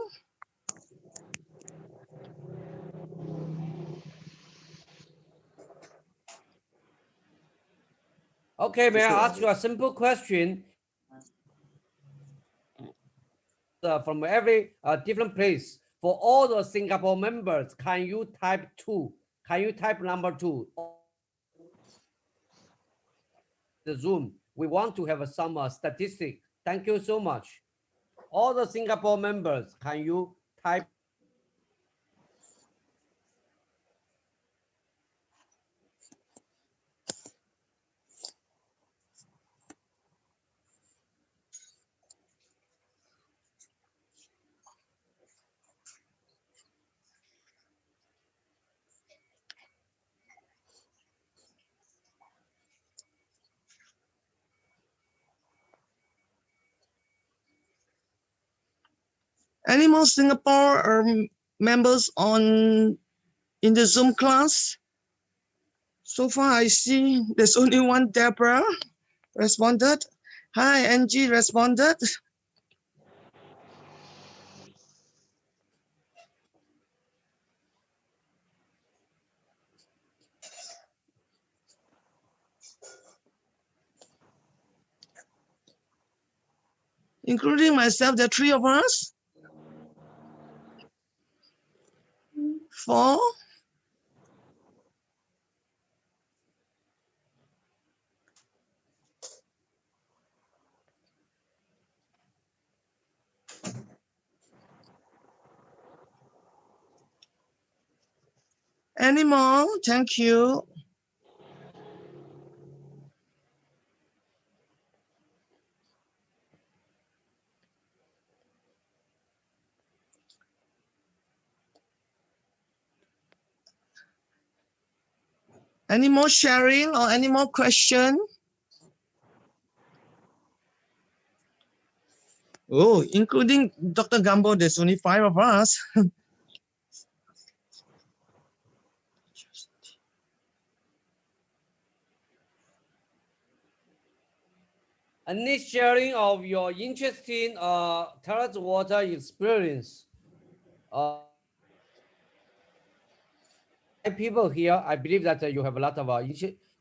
Okay, may I ask you a simple question? From every different place, for all the Singapore members, can you type 2? Can you type number 2? The Zoom, we want to have some statistic. Thank you so much. All the Singapore members, can you type? Any more Singapore members in the Zoom class? So far, I see there's only one Deborah responded. Hi, Angie responded. Including myself, there are 3 of us. 4. Any more? Thank you. Any more sharing or any more question? Oh, including Dr. Gambo, there's only 5 of us. Any sharing of your interesting 𝗘𝗧 water experience? People here, I believe that you have a lot of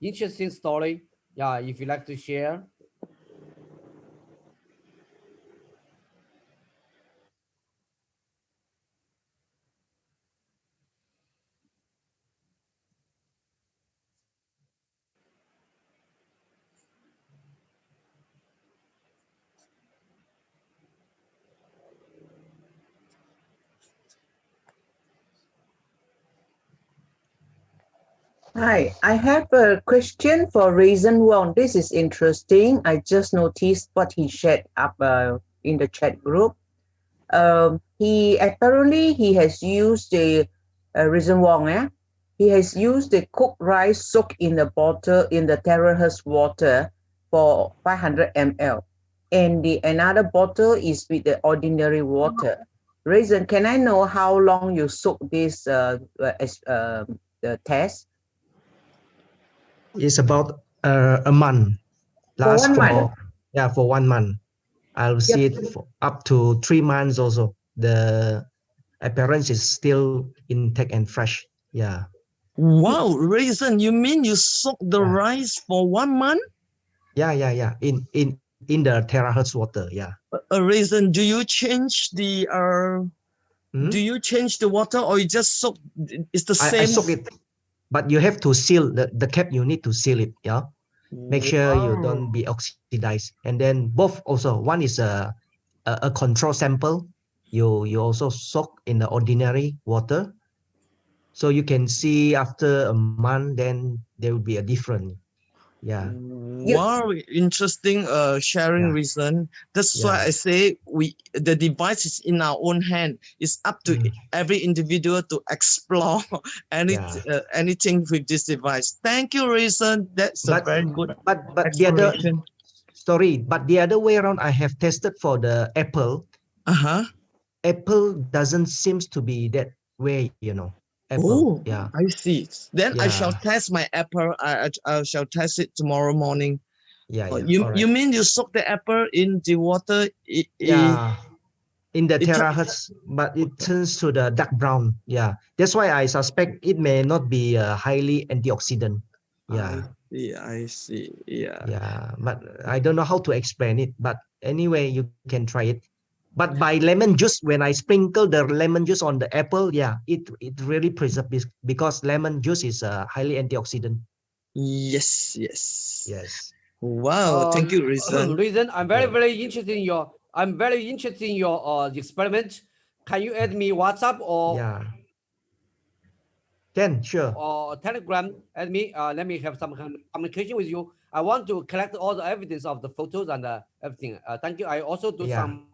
interesting story. Yeah, if you like to share. Hi, I have a question for Reason Wang. This is interesting. I just noticed what he shared up in the chat group. He apparently has used the Reason Wang. He has used the cooked rice soaked in the bottle in the Teraherzt water for 500 ml, and the another bottle is with the ordinary water. Reason, can I know how long you soak this the test? It's about a month. For 1 month. Yeah, for 1 month. I'll see it for up to 3 months also. The appearance is still intact and fresh. Yeah. Wow, Reason, you mean you soak the rice for 1 month? Yeah. In the Teraherzt water. Yeah. Reason, do you change the do you change the water or you just soak? It's the same. I soak it, but you have to seal the cap. You need to seal it. Yeah. Make sure you don't be oxidized. And then both also. One is a control sample. You also soak in the ordinary water, so you can see after a month. Then there will be a difference. Yeah. Wow, interesting sharing Reason. That's why I say the device is in our own hand. It's up to every individual to explore anything with this device. Thank you, Reason. That's a very good but the other story. But the other way around, I have tested for the apple. Apple doesn't seems to be that way, you know. Apple. I see. Then I shall test my apple. I shall test it tomorrow morning. You mean you soak the apple in the water? In the Teraherzt, but it turns to the dark brown. Yeah, that's why I suspect it may not be highly antioxidant. I see. Yeah, but I don't know how to explain it. But anyway, you can try it. But by lemon juice, when I sprinkle the lemon juice on the apple, it really preserves because lemon juice is highly antioxidant. Yes. Wow, thank you, Reason. Reason, I'm very interested in your. I'm very interested in your experiment. Can you add me WhatsApp or? Can, sure. Or Telegram, add me. Let me have some communication with you. I want to collect all the evidence of the photos and everything. Thank you. I also do some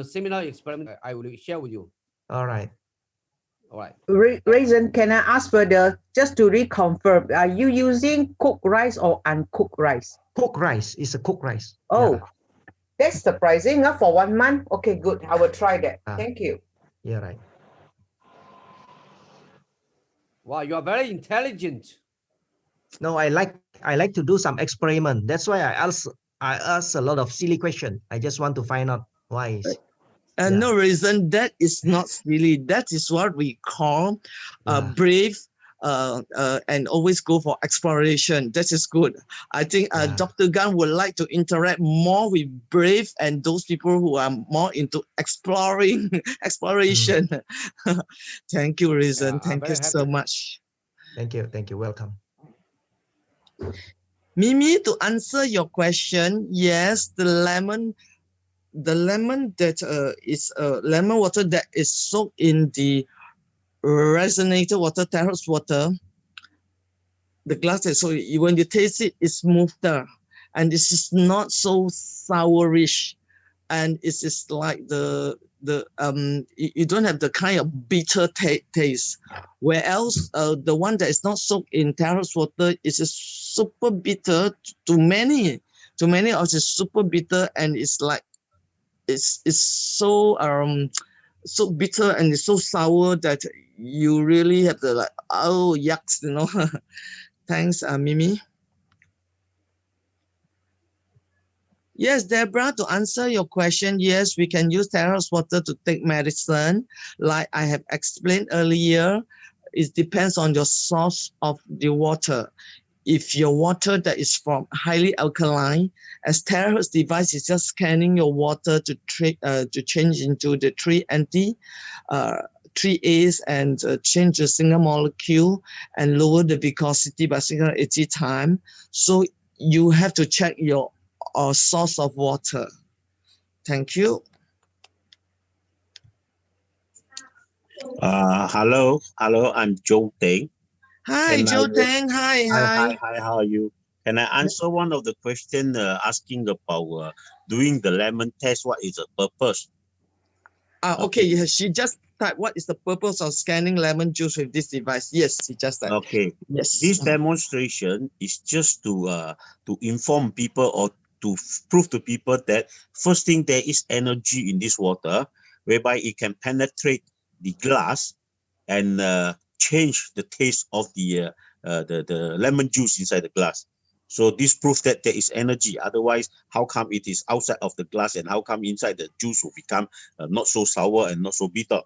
similar experiment. I will share with you. All right. Reason, can I ask further, just to reconfirm, are you using cooked rice or uncooked rice? Cooked rice. It's a cooked rice. Oh, that's surprising. For 1 month. Okay, good. I will try that. Thank you. Yeah, right. Wow, you are very intelligent. No, I like to do some experiment. That's why I ask a lot of silly questions. I just want to find out why. No, Reason, that is not silly. That is what we call brave and always go for exploration. That is good. I think Dr. Gan would like to interact more with brave and those people who are more into exploration. Thank you, Reason. Thank you so much. Thank you. Welcome. Mimi, to answer your question, yes, the lemon that is lemon water that is soaked in the resonator water, Teraherzt water, the glass is, so when you taste it, it's smoother and this is not so sourish, and it's just like you don't have the kind of bitter taste. Whereas the one that is not soaked in Teraherzt water is super bitter to many of the super bitter, and it's like it's so so bitter and it's so sour that you really have to yucks, Thanks, Mimi. Yes, Deborah, to answer your question, yes, we can use Teraherzt water to take medicine. Like I have explained earlier, it depends on your source of the water. If your water that is from highly alkaline, as Terahertz device is just scanning your water to change into the 3As and change the single molecule and lower the viscosity by 680 times. So you have to check your source of water. Thank you. Hello, I'm Joe Teng. Hi, Joe Teng. Hi. Hi, how are you? Can I answer one of the question asking about doing the lemon test? What is the purpose? Okay, yeah, she just typed, what is the purpose of scanning lemon juice with this device? Yes, she just typed. Okay. Yes. This demonstration is just to inform people or to prove to people that first thing, there is energy in this water, whereby it can penetrate the glass and change the taste of the lemon juice inside the glass. So this proves that there is energy. Otherwise, how come it is outside of the glass and how come inside the juice will become not so sour and not so bitter?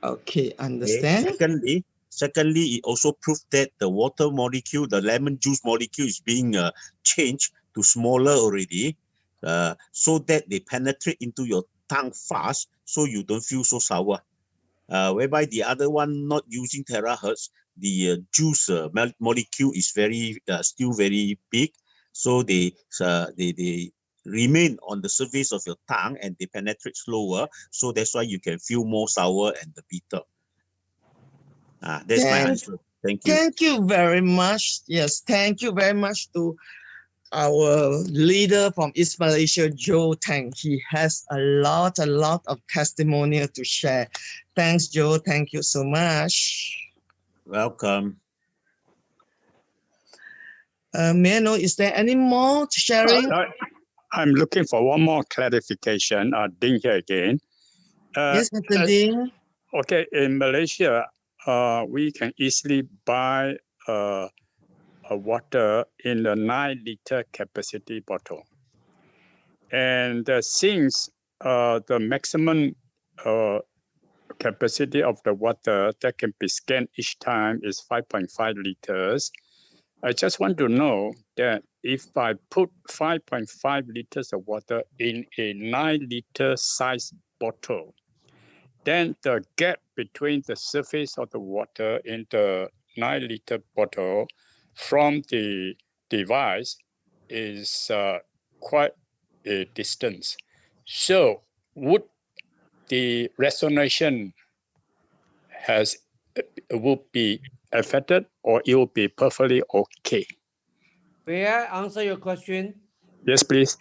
Okay, understand. Okay. Secondly, it also proves that the water molecule, the lemon juice molecule, is being changed to smaller already, so that they penetrate into your tongue fast, so you don't feel so sour. Whereby the other one, not using terahertz, the juice molecule is still very big, so they remain on the surface of your tongue and they penetrate slower, so that's why you can feel more sour and the bitter. That's my answer. Thank you. Thank you very much. Yes, thank you very much to our leader from East Malaysia, Joe Teng. He has a lot of testimonial to share. Thanks, Joe. Thank you so much. Welcome. May I know, is there any more sharing? I'm looking for one more clarification. Ding here again. Yes, Mr. Ding. Okay, in Malaysia, we can easily buy a water in a 9-liter capacity bottle. And since the maximum capacity of the water that can be scanned each time is 5.5 liters, I just want to know that if I put 5.5 liters of water in a 9-liter size bottle, then the gap between the surface of the water in the 9-liter bottle from the device is quite a distance. So would the resonation would be affected, or it will be perfectly okay? May I answer your question? Yes, please.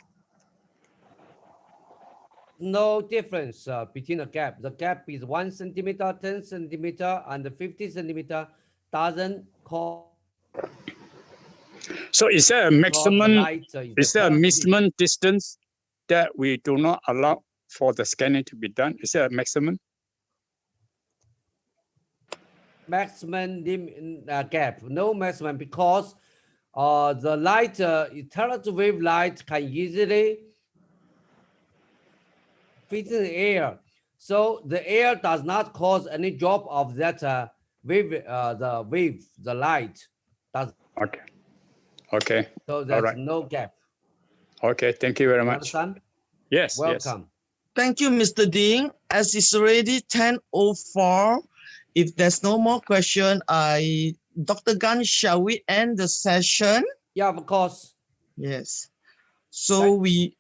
No difference between the gap. The gap is 1 centimeter, 10 centimeter, and 50 centimeter. Doesn't cause. So is there a maximum? Is there a maximum distance that we do not allow for the scanning to be done? Is there a maximum? Maximum gap, no maximum, because the light, terahertz wave light can easily fit in the air. So the air does not cause any drop of that wave, the light. Does. Okay. Okay. So there's no gap. Okay, thank you very much. Understand? Yes. Welcome. Yes. Thank you, Mr. Ding. As it's already 10:04, if there's no more question, Dr. Gan, shall we end the session? Yeah, of course. Yes. So we,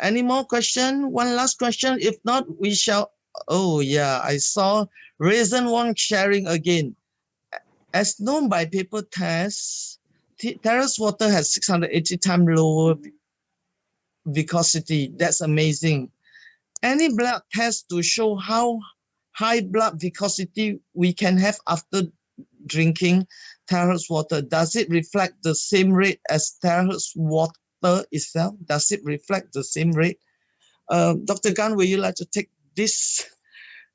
any more question? One last question. If not, we shall. Oh yeah, I saw Raisin Wang sharing again. As known by paper tests, Terahertz water has 680 times lower viscosity. That's amazing. Any blood test to show how high blood viscosity we can have after drinking Terahertz water? Does it reflect the same rate as Terahertz water itself? Does it reflect the same rate? Dr. Gan, would you like to take this?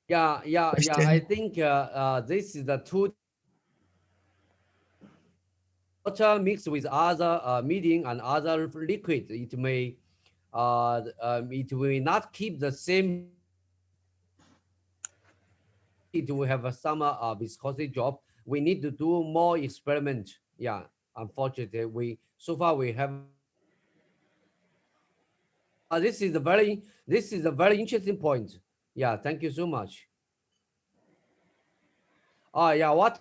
Yeah. I think this is the two water mixed with other medium and other liquid, it may not keep the same. It will have some viscosity drop. We need to do more experiment. Yeah, unfortunately, so far we have. This is a very interesting point. Yeah, thank you so much. Yeah, what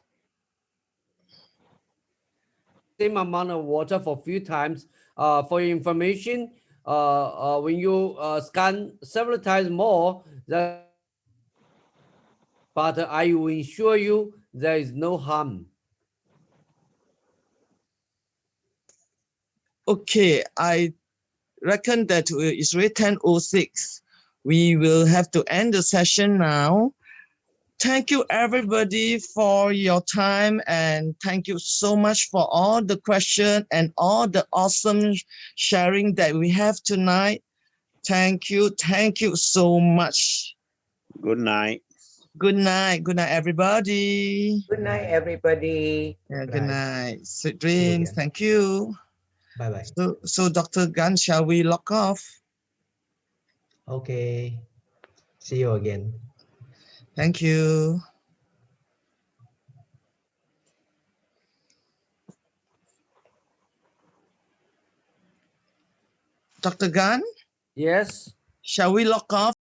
same amount of water for few times. For your information, when you scan several times more, but I will ensure you there is no harm. Okay, I reckon that it's already 10:06. We will have to end the session now. Thank you everybody for your time, and thank you so much for all the questions and all the awesome sharing that we have tonight. Thank you so much. Good night. Good night everybody. Good night, everybody. Yeah, good night. Sweet dreams. Thank you. Bye bye. So Dr. Gan, shall we log off? Okay. See you again. Thank you. Dr. Gan? Yes. Shall we log off?